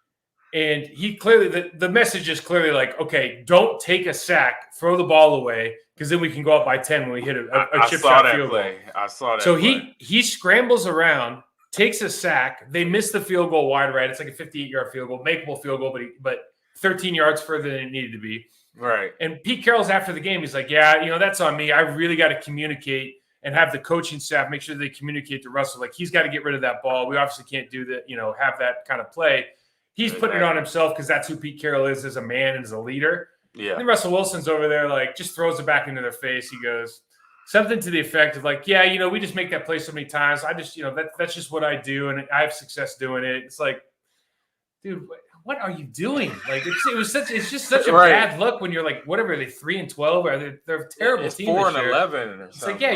Speaker 2: And he clearly the message is clearly like, okay, don't take a sack, throw the ball away, because then we can go up by 10 when we hit a chip shot field goal.
Speaker 1: I saw that.
Speaker 2: So he scrambles around, takes a sack. They miss the field goal wide right. It's like a 58-yard field goal, makeable field goal, but 13 yards further than it needed to be.
Speaker 1: Right.
Speaker 2: And Pete Carroll's after the game. He's like, yeah, that's on me. I really got to communicate and have the coaching staff make sure they communicate to Russell. Like, he's got to get rid of that ball. We obviously can't do that, have that kind of play. He's putting it on himself because that's who Pete Carroll is as a man and as a leader.
Speaker 1: Yeah.
Speaker 2: And then Russell Wilson's over there, like, just throws it back into their face. He goes something to the effect of like, yeah, we just make that play so many times. I just, that's just what I do. And I have success doing it. It's like, dude, what are you doing? Like it's just such a bad look when you're like, whatever, are they 3-12 or they're a terrible team.
Speaker 1: 4-11 or
Speaker 2: it's
Speaker 1: something.
Speaker 2: like, yeah,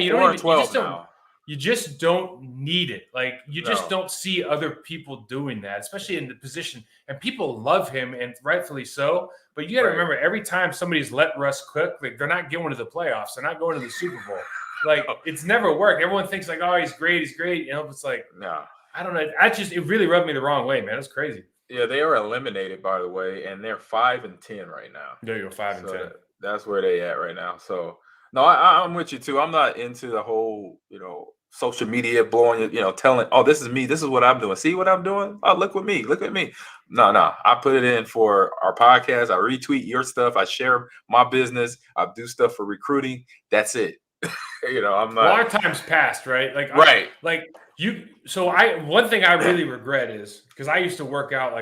Speaker 2: you just don't need it. Like you just don't see other people doing that, especially in the position. And people love him, and rightfully so. But you got to remember, every time somebody's let Russ cook, like they're not going to the playoffs. They're not going to the Super Bowl. Like it's never worked. Everyone thinks like, oh, he's great. It's like, no, I don't know. It really rubbed me the wrong way, man. It's crazy.
Speaker 1: Yeah, they are eliminated, by the way, and they're 5-10 right now.
Speaker 2: There you go, 5-10.
Speaker 1: That's where they at right now. So, no, I'm with you too. I'm not into the whole, social media blowing, telling, oh, this is me. This is what I'm doing. See what I'm doing? Oh, look at me. Look at me. No. I put it in for our podcast. I retweet your stuff. I share my business. I do stuff for recruiting. That's it. I'm not.
Speaker 2: A lot of times passed, right? Like,
Speaker 1: right.
Speaker 2: One thing I really regret is because I used to work out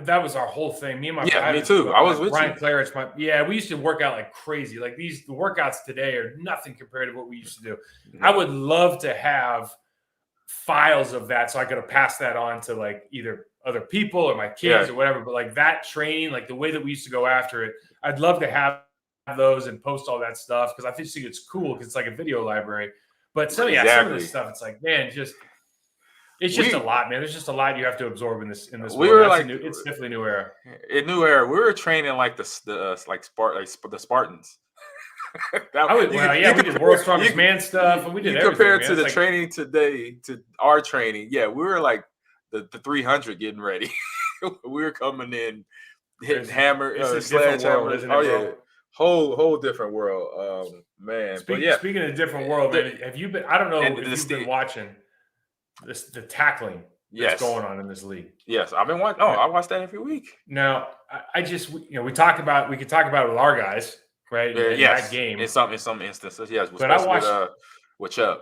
Speaker 2: that was our whole thing. Me and my
Speaker 1: me too. I was with
Speaker 2: Brian
Speaker 1: you.
Speaker 2: Claridge. We used to work out like crazy. Like the workouts today are nothing compared to what we used to do. Mm-hmm. I would love to have files of that so I could have passed that on to like either other people or my kids or whatever. But like that training, like the way that we used to go after it, I'd love to have those and post all that stuff because I just think it's cool because it's like a video library. But some of this stuff, it's like, man, it's just a lot, man. There's just a lot you have to absorb in this.
Speaker 1: We were
Speaker 2: it's definitely a new era.
Speaker 1: A new era. We were training like the Spartans.
Speaker 2: We did World's Strongest Man stuff, and we did everything.
Speaker 1: Compared to the training today, to our training, we were like the 300 getting ready. We were coming in, hitting hammer, sledgehammer.
Speaker 2: Oh yeah.
Speaker 1: Whole different world, man.
Speaker 2: Speaking of different world, man, have you been? I don't know if you've been watching the tackling that's going on in this league.
Speaker 1: Yes, I've been watching. I watch that every week.
Speaker 2: Now, I just we could talk about it with our guys, right? That game
Speaker 1: in some instances, yes.
Speaker 2: But I watched
Speaker 1: with Chubb.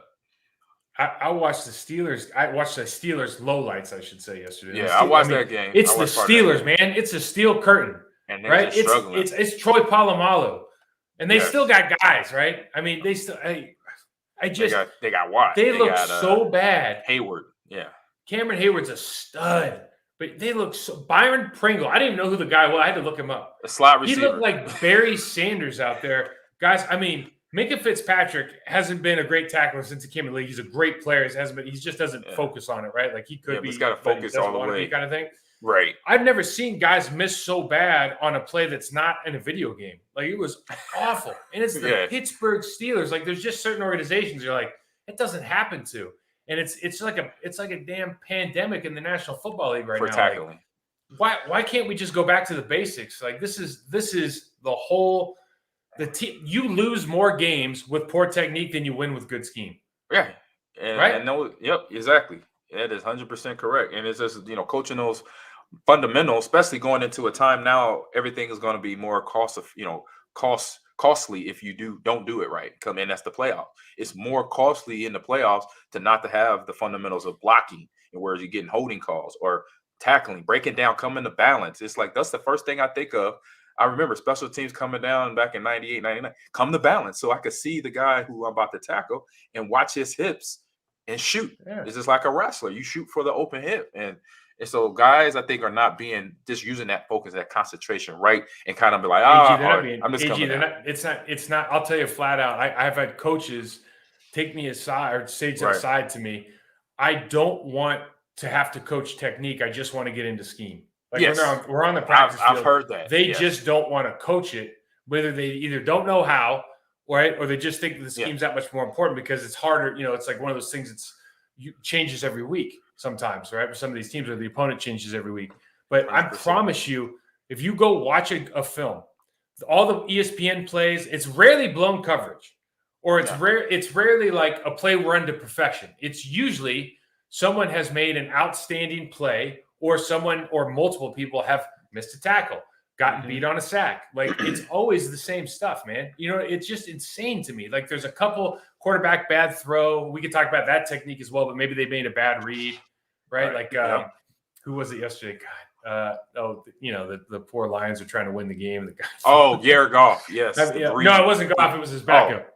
Speaker 2: I watched the Steelers. I watched the Steelers lowlights, I should say, yesterday.
Speaker 1: Yeah, I watched that game.
Speaker 2: It's the Steelers, man. It's a steel curtain.
Speaker 1: And right,
Speaker 2: it's Troy Polamalu, and they still got guys, right? I mean, they still. They
Speaker 1: got what?
Speaker 2: They look so bad.
Speaker 1: Hayward,
Speaker 2: Cameron Hayward's a stud, but they look so. Byron Pringle, I didn't even know who the guy was. I had to look him up.
Speaker 1: A slot receiver.
Speaker 2: He looked like Barry Sanders out there, guys. I mean, Minka Fitzpatrick hasn't been a great tackler since he came in the league. He's a great player. He just doesn't focus on it, right? Like he could be.
Speaker 1: He's got to focus all the way,
Speaker 2: kind of thing.
Speaker 1: Right.
Speaker 2: I've never seen guys miss so bad on a play that's not in a video game. Like it was awful. And it's the Pittsburgh Steelers. Like there's just certain organizations you're like, it doesn't happen to. And it's like a damn pandemic in the National Football League right now.
Speaker 1: For tackling.
Speaker 2: Like, why can't we just go back to the basics? Like this is the team. You lose more games with poor technique than you win with good scheme.
Speaker 1: Yeah. Exactly. That is 100% correct. And it's just, coaching those fundamentals, especially going into a time now, everything is going to be more cost costly if you don't do it right. Come in, that's the playoff. It's more costly in the playoffs to have the fundamentals of blocking, and whereas you're getting holding calls or tackling, breaking down, coming to balance. It's like that's the first thing I think of. I remember special teams coming down back in 98, 99, come to balance. So I could see the guy who I'm about to tackle and watch his hips and shoot.
Speaker 2: Yeah.
Speaker 1: It's just like a wrestler. You shoot for the open hip. And so guys, I think, are not just using that focus, that concentration, right? And kind of be like, I'm just coming down.
Speaker 2: It's not, I'll tell you flat out. I've had coaches take me aside or say to the side to me, I don't want to have to coach technique. I just want to get into scheme. Like we're on the practice field.
Speaker 1: I've heard that.
Speaker 2: They just don't want to coach it, whether they either don't know how, right, or they just think the scheme's that much more important because it's harder. It's like one of those things that's changes every week sometimes, right? For some of these teams where the opponent changes every week. But 100%. I promise you, if you go watch a film, all the ESPN plays, it's rarely blown coverage, or it's rarely like a play run to perfection. It's usually someone has made an outstanding play, or someone or multiple people have missed a tackle, gotten beat on a sack. Like, it's always the same stuff, man. It's just insane to me. Like, there's a couple quarterback bad throw. We could talk about that technique as well, but maybe they made a bad read, right? Like, who was it yesterday? God, the poor Lions are trying to win the game.
Speaker 1: Jared Goff. Yes.
Speaker 2: No, it wasn't Goff. It was his backup.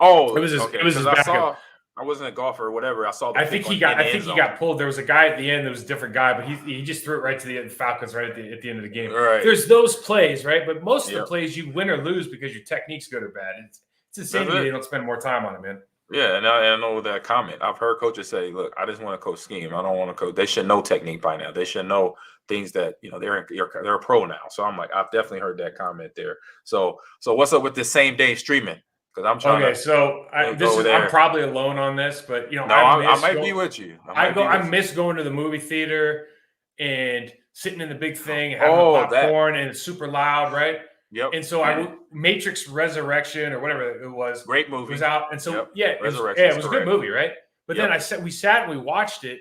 Speaker 1: It
Speaker 2: was his backup.
Speaker 1: I wasn't a golfer or whatever. I saw.
Speaker 2: I think he got pulled. There was a guy at the end that was a different guy, but he just threw it right to the Falcons right at the end of the game.
Speaker 1: Right.
Speaker 2: There's those plays, right? But most of the plays you win or lose because your technique's good or bad. It's insane to me they don't spend more time on it, man.
Speaker 1: Yeah, and I know that comment. I've heard coaches say, "Look, I just want to coach scheme. I don't want to coach." They should know technique by now. They should know things that they're a pro now. So I'm like, I've definitely heard that comment there. So what's up with this same day streaming? Because I'm trying.
Speaker 2: Okay, so I'm probably alone on this, but
Speaker 1: I might be with you.
Speaker 2: I miss going to the movie theater and sitting in the big thing, having popcorn, and it's super loud, right?
Speaker 1: Yep.
Speaker 2: And so Matrix Resurrection or whatever it was,
Speaker 1: great movie,
Speaker 2: was out, and so it was a good movie, right? But then we sat and we watched it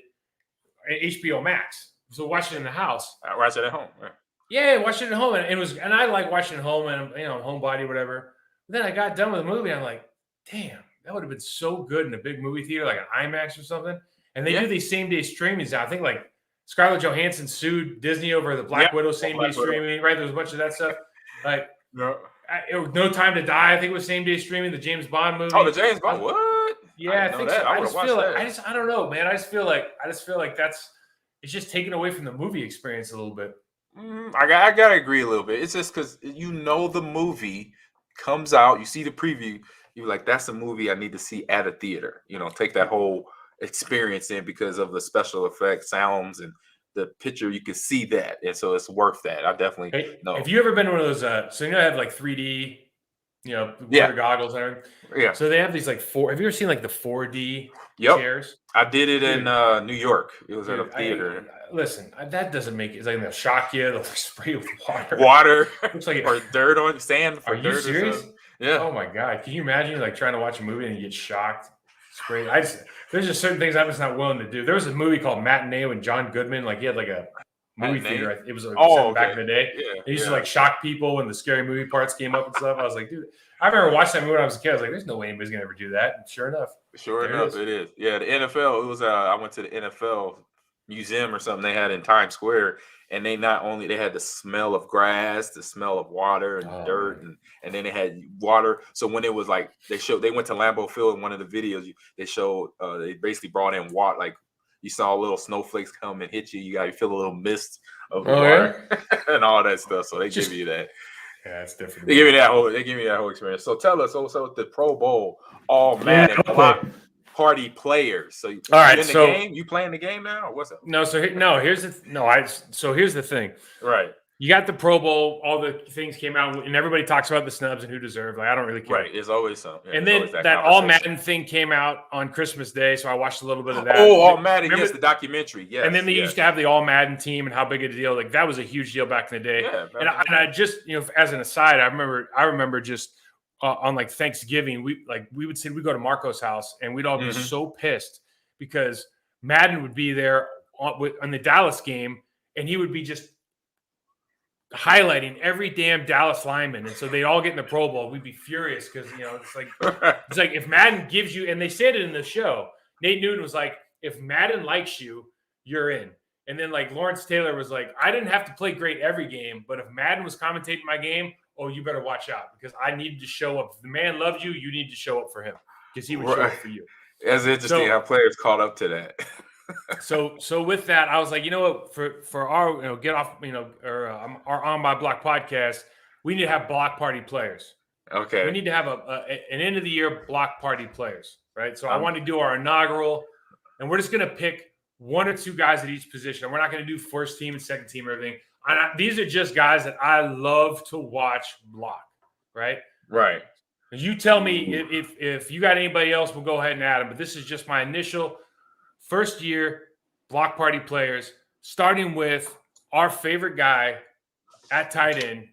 Speaker 2: at HBO Max. So watched it in the house.
Speaker 1: I watched it at home. Right?
Speaker 2: Yeah, watched it at home, and I like watching it at home, and I'm homebody, whatever. But then I got done with the movie, and I'm like, damn, that would have been so good in a big movie theater, like an IMAX or something. And they do these same day streamings now. I think like Scarlett Johansson sued Disney over the Black Widow same day streaming, right? There was a bunch of that stuff. Like, No Time to Die, I think it was same day streaming, the James Bond movie.
Speaker 1: Oh, the James Bond, what?
Speaker 2: Yeah, I think so. I just feel like I don't know, man. I just feel like it's just taken away from the movie experience a little bit.
Speaker 1: I gotta agree a little bit. It's just because the movie comes out, you see the preview, you're like, that's a movie I need to see at a theater. Take that whole experience in because of the special effects, sounds, and the picture. You can see that, and so it's worth that. I definitely know.
Speaker 2: Have you ever been to one of those? I have like 3D, water goggles and everything.
Speaker 1: Yeah.
Speaker 2: So they have these like have you ever seen like the 4D chairs?
Speaker 1: I did it in New York. It was at a theater.
Speaker 2: Listen, that doesn't make it. It's like they'll shock you. They'll spray you with water.
Speaker 1: Looks like or dirt on sand.
Speaker 2: Are you serious?
Speaker 1: Yeah.
Speaker 2: Oh my God! Can you imagine like trying to watch a movie and you get shocked? Sprayed. There's just certain things I'm just not willing to do. There was a movie called Matinee with John Goodman. Like he had like a movie theater. It was back in the day. Yeah, he used to like shock people when the scary movie parts came up and stuff. I was like, dude, I remember watching that movie when I was a kid. I was like, there's no way anybody's gonna ever do that. And sure enough,
Speaker 1: it is. Yeah, the NFL. It was. I went to the NFL museum or something they had in Times Square, and they had the smell of grass, the smell of water and dirt, and then they had water. So when it was like they went to Lambeau Field in one of the videos, they showed they basically brought in water, like you saw little snowflakes come and hit you. You feel a little mist of water and all that stuff. So they give you that.
Speaker 2: Yeah, it's different.
Speaker 1: They give me that whole experience. So tell us, so with the Pro Bowl, all Madden block party players. So
Speaker 2: all right,
Speaker 1: in the game, you playing the game now, or what's up?
Speaker 2: No, here's the thing.
Speaker 1: Right.
Speaker 2: You got the Pro Bowl, all the things came out, and everybody talks about the snubs and who deserved. Like, I don't really care.
Speaker 1: Right. It's always something.
Speaker 2: And then that All Madden thing came out on Christmas Day, so I watched a little bit of that.
Speaker 1: Oh, All Madden, yes, the documentary. Yes.
Speaker 2: And then they used to have the All Madden team and how big a deal. Like, that was a huge deal back in the day.
Speaker 1: Yeah.
Speaker 2: And I just, as an aside, I remember just on like Thanksgiving, we would say we go to Marco's house and we'd all be so pissed because Madden would be there on the Dallas game and he would be just highlighting every damn Dallas lineman, and so they all get in the Pro Bowl. We'd be furious because it's like if Madden gives you, and they said it in the show. Nate Newton was like, if Madden likes you, you're in. And then like Lawrence Taylor was like, I didn't have to play great every game, but if Madden was commentating my game, oh, you better watch out because I needed to show up. If the man loves you, you need to show up for him because he would show up for you.
Speaker 1: It's interesting how players caught up to that.
Speaker 2: So with that, I was like, you know what, for our get off our On My Block podcast, we need to have block party players.
Speaker 1: Okay,
Speaker 2: we need to have an end of the year block party players, right? So I want to do our inaugural, and we're just gonna pick one or two guys at each position. And we're not gonna do first team and second team or everything. These are just guys that I love to watch block, right?
Speaker 1: Right.
Speaker 2: You tell me if you got anybody else, we'll go ahead and add them. But this is just my initial first year block party players, starting with our favorite guy at tight end,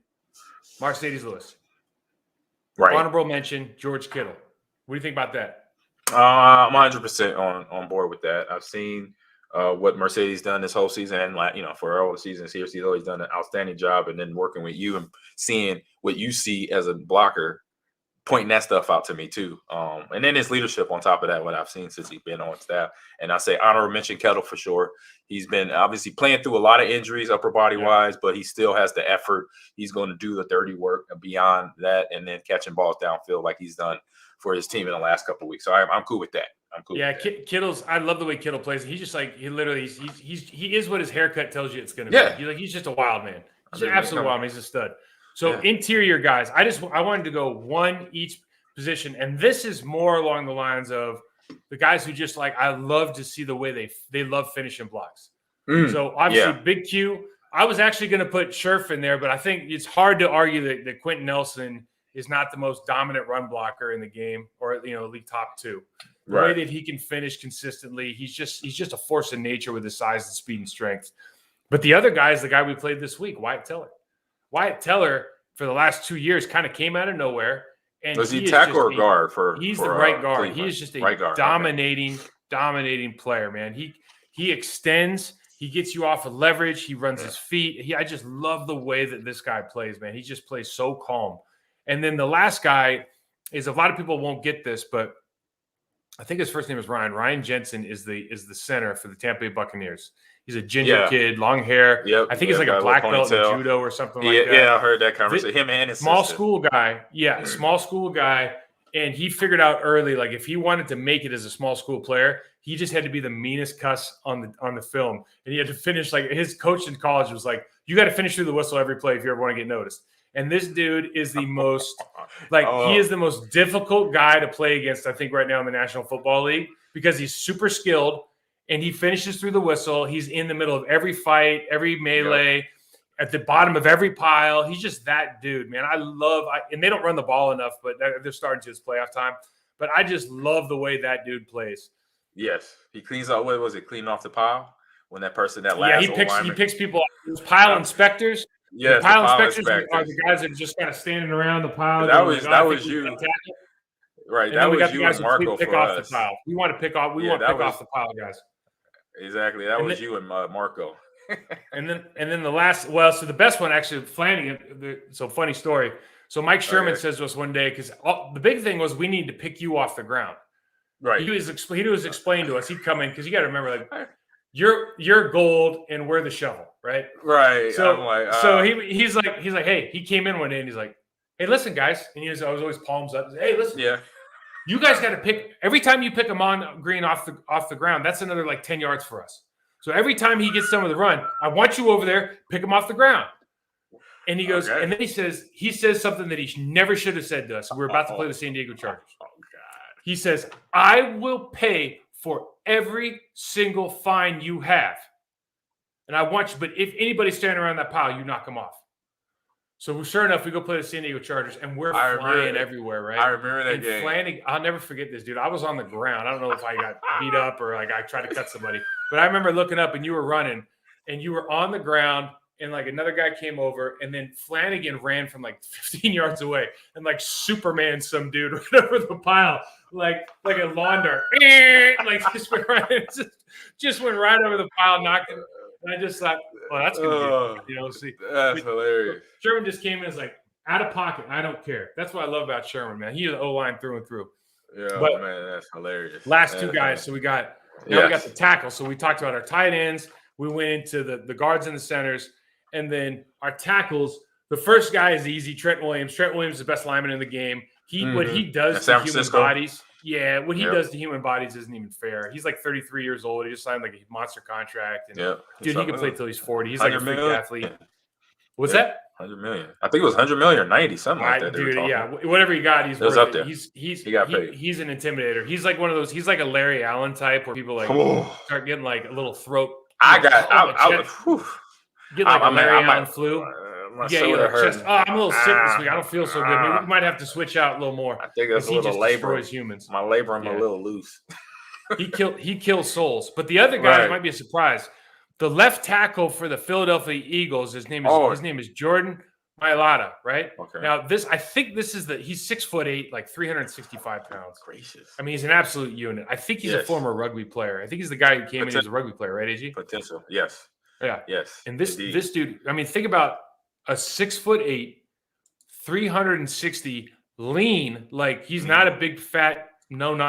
Speaker 2: Mercedes Lewis.
Speaker 1: Right.
Speaker 2: Honorable mention, George Kittle. What do you think about that?
Speaker 1: I'm 100% on board with that. I've seen what Mercedes done this whole season, and for all the seasons here, he's always done an outstanding job. And then working with you and seeing what you see as a blocker, pointing that stuff out to me too. And then his leadership on top of that, what I've seen since he's been on staff. And I say honorable mention Kettle for sure. He's been obviously playing through a lot of injuries, upper body wise, but he still has the effort. He's going to do the dirty work beyond that, and then catching balls downfield like he's done for his team in the last couple of weeks. So I'm cool with that. I'm cool.
Speaker 2: Yeah, Kittle's. I love the way Kittle plays. He's just like he is what his haircut tells you it's going to be. He's just a wild man. He's an absolute wild man. He's a stud. So interior guys, I wanted to go one each position, and this is more along the lines of the guys who just like I love to see the way they love finishing blocks. So obviously Big Q. I was actually going to put Scherf in there, but I think it's hard to argue that Quentin Nelson is not the most dominant run blocker in the game, or league top two. The way that he can finish consistently, he's just a force of nature with his size and speed and strength. But the other guy is the guy we played this week, Wyatt Teller. Wyatt Teller, for the last 2 years, kind of came out of nowhere. And
Speaker 1: was he tackle or guard?
Speaker 2: He's the right guard.
Speaker 1: Cleveland.
Speaker 2: He is just a dominating player, man. He extends. He gets you off of leverage. He runs his feet. I just love the way that this guy plays, man. He just plays so calm. And then the last guy is, a lot of people won't get this, but I think his first name is Ryan. Ryan Jensen is the center for the Tampa Bay Buccaneers. He's a ginger kid, long hair.
Speaker 1: Yep.
Speaker 2: I think he's like a black belt in judo or something like that.
Speaker 1: Yeah, I heard that conversation. Him and his
Speaker 2: small
Speaker 1: sister.
Speaker 2: School guy. Yeah, small school guy. And he figured out early, like if he wanted to make it as a small school player, he just had to be the meanest cuss on the film. And he had to finish, like his coach in college was like, you got to finish through the whistle every play if you ever want to get noticed. And this dude is the most, he is the most difficult guy to play against, I think, right now in the National Football League, because he's super skilled and he finishes through the whistle. He's in the middle of every fight, every melee, at the bottom of every pile. He's just that dude, man. And they don't run the ball enough, but they're starting to. It's playoff time. But I just love the way that dude plays.
Speaker 1: Yes. He cleans out, what was it, cleaning off the pile? When that person, that last
Speaker 2: he picks people up. Pile inspectors.
Speaker 1: Yeah,
Speaker 2: the pile inspectors are the guys that are just kind of standing around the pile.
Speaker 1: That was you. Right. That was you and Marco for us.
Speaker 2: The pile. We want to pick off. Off the pile, guys.
Speaker 1: Exactly. That was you and Marco.
Speaker 2: and then the last. Well, so the best one actually, Flanagan. So funny story. So Mike Sherman says to us one day, because the big thing was we need to pick you off the ground.
Speaker 1: Right.
Speaker 2: He was explained to us. He'd come in because you got to remember, like, you're gold and we're the shovel, right?
Speaker 1: Right.
Speaker 2: So he's like, hey, he came in one day and he's like, hey, listen, guys, and I was always palms up. Hey, listen, you guys got to pick every time you pick him on green off the ground. That's another like 10 yards for us. So every time he gets done with the run, I want you over there, pick him off the ground. And he goes, and then he says something that he never should have said to us. We're about to play the San Diego Chargers. Oh God. He says, I will pay for every single fine you have. And I want you, but if anybody's standing around that pile, you knock them off. So sure enough, we go play the San Diego Chargers, and we're flying everywhere, right?
Speaker 1: I remember that game.
Speaker 2: Flanagan, I'll never forget this, dude. I was on the ground. I don't know if I got beat up or like I tried to cut somebody, but I remember looking up and you were running, and you were on the ground, and like another guy came over, and then Flanagan ran from like 15 yards away, and like Superman, some dude right over the pile, like a lawn dart, like just went right over the pile, knocking. And I just thought, well, that's gonna be, see.
Speaker 1: That's hilarious.
Speaker 2: Sherman just came in as like out of pocket. I don't care. That's what I love about Sherman, man. He's an O-line through and through.
Speaker 1: Yeah,
Speaker 2: but
Speaker 1: man, that's hilarious.
Speaker 2: Last two guys. So we got we got the tackle. So we talked about our tight ends. We went into the guards and the centers, and then our tackles. The first guy is easy, Trent Williams. Trent Williams is the best lineman in the game. What he does to human bodies. Yeah, what he does to human bodies isn't even fair. He's like 33 years old. He just signed like a monster contract. And dude, he can play till he's 40. He's like a freak athlete. What's that?
Speaker 1: 100 million. I think it was 100 million or 90, something like that.
Speaker 2: Dude, whatever he got, he's worth
Speaker 1: up there.
Speaker 2: He got paid. He's an intimidator. He's like one of those. He's like a Larry Allen type where people like start getting like a little throat.
Speaker 1: Get like
Speaker 2: a Larry Allen flu.
Speaker 1: My shoulder hurts.
Speaker 2: I'm a little sick this week. I don't feel so good. Maybe we might have to switch out a little more.
Speaker 1: I think that's a little labor.
Speaker 2: Humans.
Speaker 1: My labor, I'm a little loose.
Speaker 2: He kills souls. But the other guys might be a surprise. The left tackle for the Philadelphia Eagles, his name is Jordan Mailata, right?
Speaker 1: Okay.
Speaker 2: Now I think this is he's 6'8", like 365 pounds.
Speaker 1: Gracious.
Speaker 2: I mean, he's an absolute unit. I think he's a former rugby player. I think he's the guy who came in as a rugby player, right, AG?
Speaker 1: Potential, yes.
Speaker 2: Yeah.
Speaker 1: Yes.
Speaker 2: And this dude, I mean, think about a 6'8", 360 lean, like he's not a big fat,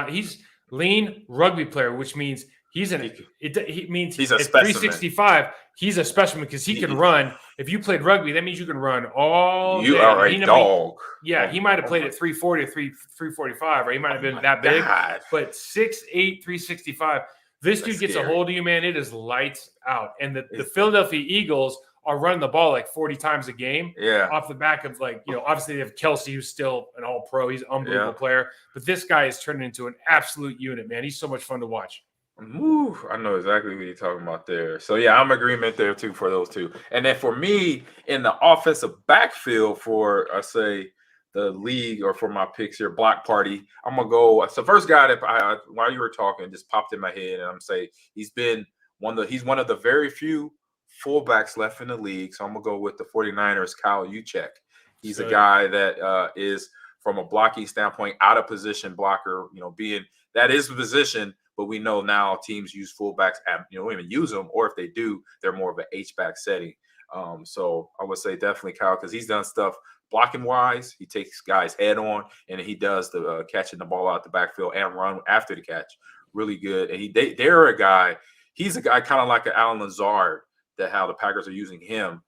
Speaker 2: he's lean rugby player, which means he's a specimen. 365. He's a specimen because he can run. If you played rugby, that means you can run all day.
Speaker 1: You are a dog.
Speaker 2: He might have played at 340 or 345, or he might have been that big. But 6'8", 365. This dude gets a hold of you, man. It is lights out. And the Philadelphia Eagles are running the ball like 40 times a game.
Speaker 1: Yeah.
Speaker 2: Off the back of obviously they have Kelsey, who's still an all-pro. He's an unbelievable player. But this guy is turning into an absolute unit, man. He's so much fun to watch.
Speaker 1: Ooh, I know exactly what you're talking about there. So, I'm in agreement there, too, for those two. And then for me, in the offensive backfield for, I say, the league or for my picks here, block party, I'm going to go. So, first guy that while you were talking, just popped in my head, and I'm saying he's one of the very few fullbacks left in the league. So, I'm going to go with the 49ers, Kyle Juszczyk. He's a guy that is, from a blocking standpoint, out of position blocker, that is the position. But we know now teams use fullbacks, don't even use them, or if they do, they're more of an H-back setting. So I would say definitely Kyle, because he's done stuff blocking wise. He takes guys head on, and he does the catching the ball out the backfield and run after the catch. Really good. And they're a guy. He's a guy kind of like an Alan Lazard, that how the Packers are using him.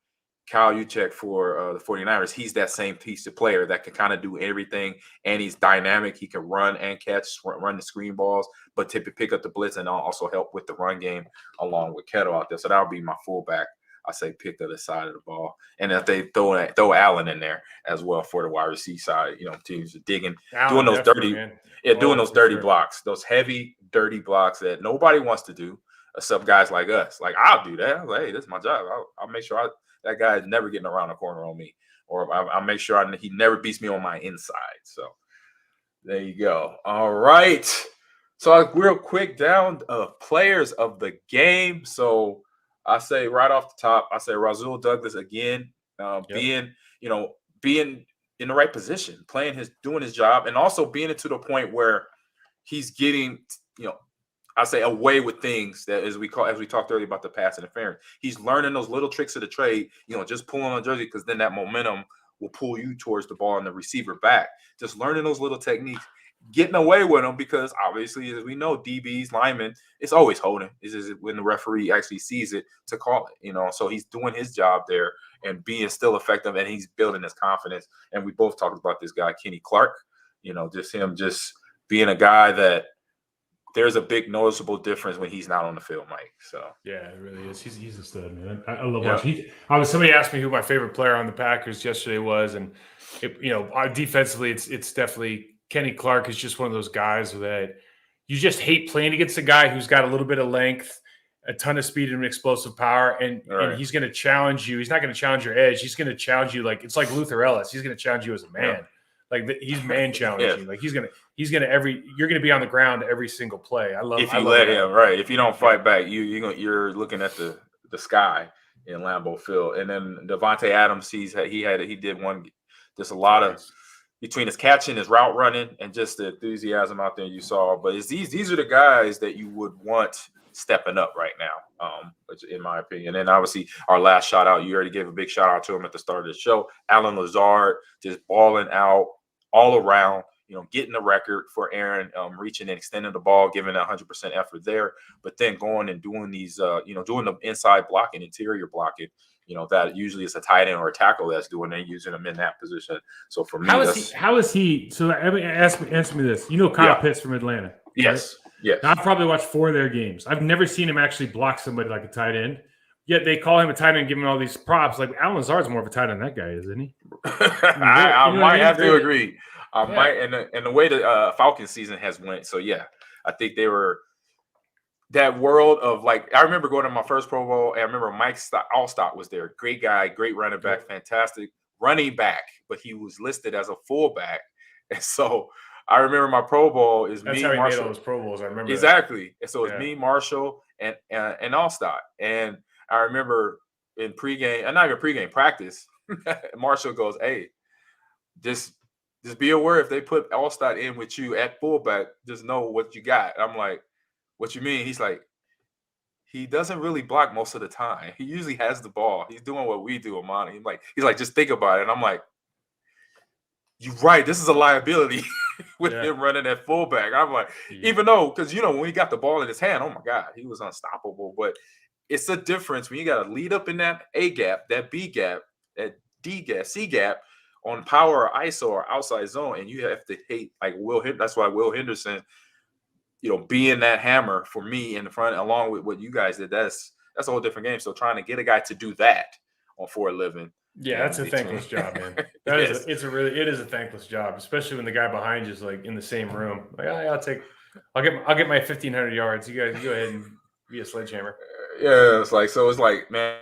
Speaker 1: Kyle Juszczyk for the 49ers, he's that same piece of player that can kind of do everything, and he's dynamic. He can run and catch, run the screen balls, but pick up the blitz and also help with the run game along with Kettle out there. So that would be my fullback. I say pick the other side of the ball. And if they throw Allen in there as well for the wide receiver side, teams are digging, doing those dirty blocks, those heavy, dirty blocks that nobody wants to do, except guys like us. Like, I'll do that. Like, hey, this is my job. I'll make sure that guy is never getting around the corner on me, or I'll make sure he never beats me on my inside. So there you go. All right. So real quick down players of the game. So I say right off the top, I say Rasul Douglas again, being in the right position, doing his job, and also being to the point where he's getting, I say away with things that as we talked earlier about the pass interference. He's learning those little tricks of the trade, just pulling on jersey, because then that momentum will pull you towards the ball and the receiver back. Just learning those little techniques, getting away with them, because obviously, as we know, DBs, linemen, it's always holding. This is when the referee actually sees it to call it, so he's doing his job there and being still effective, and he's building his confidence. And we both talked about this guy, Kenny Clark, just him just being a guy that there's a big noticeable difference when he's not on the field, Mike. So
Speaker 2: yeah, it really is. He's a stud, man. I love watching. Somebody asked me who my favorite player on the Packers yesterday was, and defensively, it's definitely Kenny Clark. Is just one of those guys that you just hate playing against a guy who's got a little bit of length, a ton of speed and explosive power, and he's going to challenge you. He's not going to challenge your edge. He's going to challenge you it's like Luther Ellis. He's going to challenge you as a man. Yeah. Like he's man challenging you. Like you're gonna be on the ground every single play.
Speaker 1: If you let him, right? If you don't fight back, you're looking at the sky in Lambeau Field. And then Devontae Adams, he did one, just a lot of between his catching, his route running, and just the enthusiasm out there you saw. But these are the guys that you would want stepping up right now, which in my opinion. And then obviously our last shout out, you already gave a big shout out to him at the start of the show. Allen Lazard just balling out all around, getting the record for Aaron, reaching and extending the ball, giving 100% effort there, but then going and doing these, doing the inside blocking, interior blocking, that usually is a tight end or a tackle that's doing it, using them in that position. So for me,
Speaker 2: how is he? So I mean, answer me this. Kyle Pitts from Atlanta.
Speaker 1: Yes.
Speaker 2: Right?
Speaker 1: Yes.
Speaker 2: Now, I've probably watched 4 of their games. I've never seen him actually block somebody like a tight end. Yet they call him a tight end and give him all these props. Like Allen Lazard's more of a tight end than that guy, isn't he?
Speaker 1: I might have to agree. I might, and the way the Falcons season has went. So yeah, I think they were that world of like. I remember going to my first Pro Bowl. And I remember Mike Allstott was there. Great guy, great running back, fantastic running back, but he was listed as a fullback, and so. I remember my Pro Bowl is
Speaker 2: That's
Speaker 1: me,
Speaker 2: how he
Speaker 1: Marshall.
Speaker 2: made all those Pro Bowls. I remember
Speaker 1: exactly. And so it's me, Marshall, and Allstott. And I remember in pregame, and not even pregame practice, Marshall goes, "Hey, just be aware if they put Allstott in with you at fullback, just know what you got." I'm like, "What you mean?" He's like, "He doesn't really block most of the time. He usually has the ball. He's doing what we do, Amani." He's like, "Just think about it." And I'm like, "You're right. This is a liability." With him running at fullback. I'm like, even though, because, when he got the ball in his hand, oh my God, he was unstoppable. But it's a difference when you got to lead up in that A gap, that B gap, that D gap, C gap on power or ISO or outside zone. And you have to hate like that's why Will Henderson, being that hammer for me in the front, along with what you guys did, that's a whole different game. So trying to get a guy to do that for a living.
Speaker 2: Yeah, that's a thankless job, man. It is a thankless job, especially when the guy behind you is like in the same room. Like, I'll get my 1,500 yards. You guys go ahead and be a sledgehammer.
Speaker 1: Yeah, it's like, man.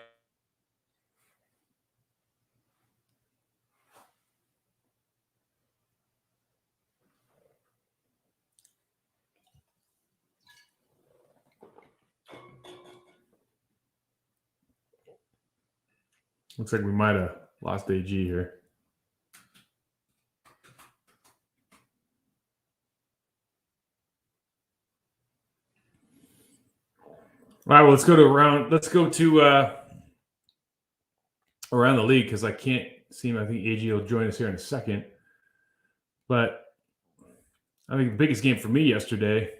Speaker 2: Looks like we might have lost AG here. All right, well, let's go to around the league because I can't see him. I think AG will join us here in a second. But I think the biggest game for me yesterday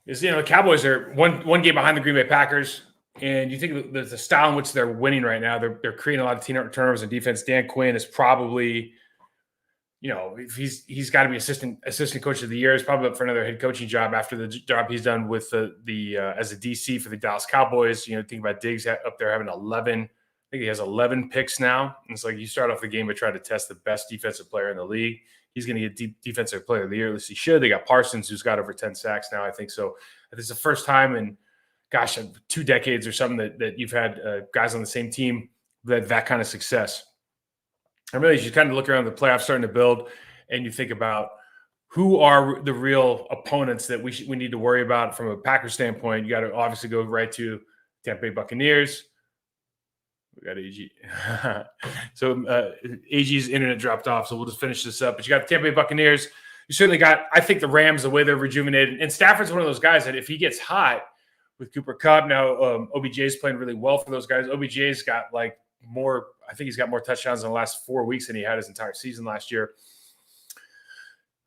Speaker 2: is, the Cowboys are one game behind the Green Bay Packers. And you think the style in which they're winning right now, they're creating a lot of turnovers in defense. Dan Quinn is probably, if he's got to be assistant coach of the year. He's probably up for another head coaching job after the job he's done with the as a DC for the Dallas Cowboys. Think about Diggs up there having 11. I think he has 11 picks now. And it's like you start off the game by trying to test the best defensive player in the league. He's going to get defensive player of the year. At least he should. They got Parsons, who's got over 10 sacks now, I think. So this is the first time in 2 decades or something that you've had guys on the same team that kind of success. And really, you kind of look around the playoffs starting to build, and you think about who are the real opponents that we need to worry about from a Packers standpoint. You got to obviously go right to Tampa Bay Buccaneers. We got AG. So AG's internet dropped off, so we'll just finish this up. But you got the Tampa Bay Buccaneers. You certainly got, I think, the Rams, the way they're rejuvenated. And Stafford's one of those guys that if he gets hot with Cooper Kupp, now OBJ's playing really well for those guys. OBJ's got I think he's got more touchdowns in the last 4 weeks than he had his entire season last year.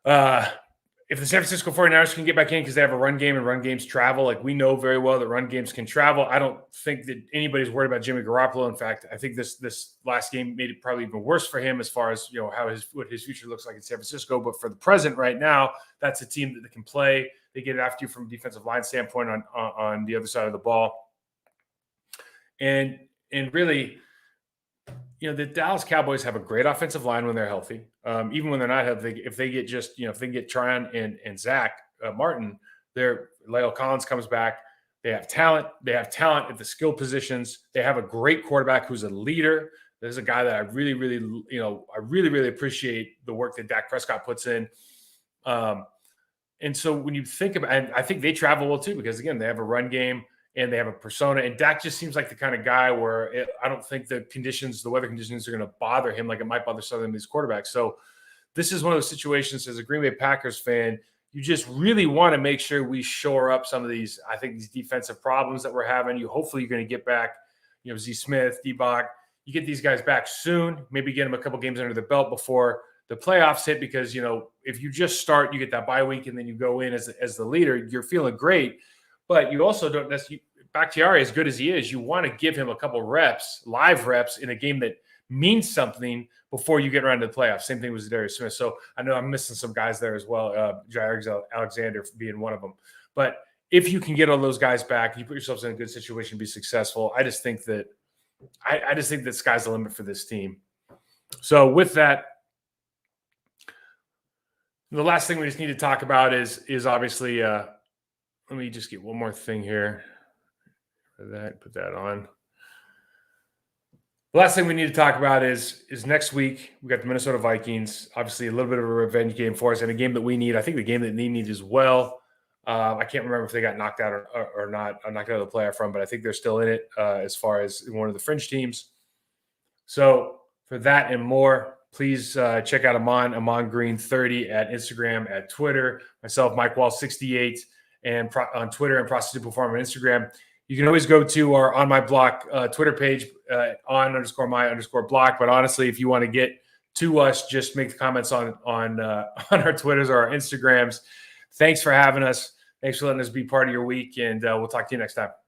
Speaker 2: If the San Francisco 49ers can get back in because they have a run game and run games travel, like we know very well that run games can travel. I don't think that anybody's worried about Jimmy Garoppolo. In fact, I think this last game made it probably even worse for him as far as what his future looks like in San Francisco. But for the present, right now, that's a team that can play. They get after you from a defensive line standpoint on the other side of the ball, and really. The Dallas Cowboys have a great offensive line when they're healthy. Even when they're not healthy, if they get Tryon and Zach Martin, La'el Collins comes back. They have talent. They have talent at the skill positions. They have a great quarterback who's a leader. There's a guy that I really, really appreciate the work that Dak Prescott puts in. And so when you think about, and I think they travel well too, because again, they have a run game. And they have a persona. And Dak just seems like the kind of guy where I don't think the weather conditions are going to bother him like it might bother some of these quarterbacks. So this is one of those situations as a Green Bay Packers fan, you just really want to make sure we shore up some of these, I think, these defensive problems that we're having. Hopefully you're going to get back, Z Smith, D-Bach. You get these guys back soon, maybe get them a couple games under the belt before the playoffs hit, because, if you just start, you get that bye week and then you go in as the leader, you're feeling great. But you also don't necessarily, Bakhtiari, as good as he is, you want to give him a couple reps, live reps in a game that means something before you get around to the playoffs. Same thing with Darius Smith. So I know I'm missing some guys there as well. Jair Alexander being one of them. But if you can get all those guys back, you put yourselves in a good situation to be successful. I just think that sky's the limit for this team. So with that, the last thing we just need to talk about is obviously, let me just get one more thing here. Put that on. The last thing we need to talk about is next week we got the Minnesota Vikings. Obviously, a little bit of a revenge game for us, and a game that we need. I think the game that they need as well. I can't remember if they got knocked out or not. I'm knocked out of the playoff run, but I think they're still in it as far as one of the fringe teams. So for that and more, please check out Amon Green 30 at Instagram, at Twitter. Myself, Mike Wall 68, and on Twitter, and Process to Perform on Instagram. You can always go to our On My Block Twitter page, on_my_block. But honestly, if you want to get to us, just make the comments on our Twitters or our Instagrams. Thanks for having us. Thanks for letting us be part of your week, and we'll talk to you next time.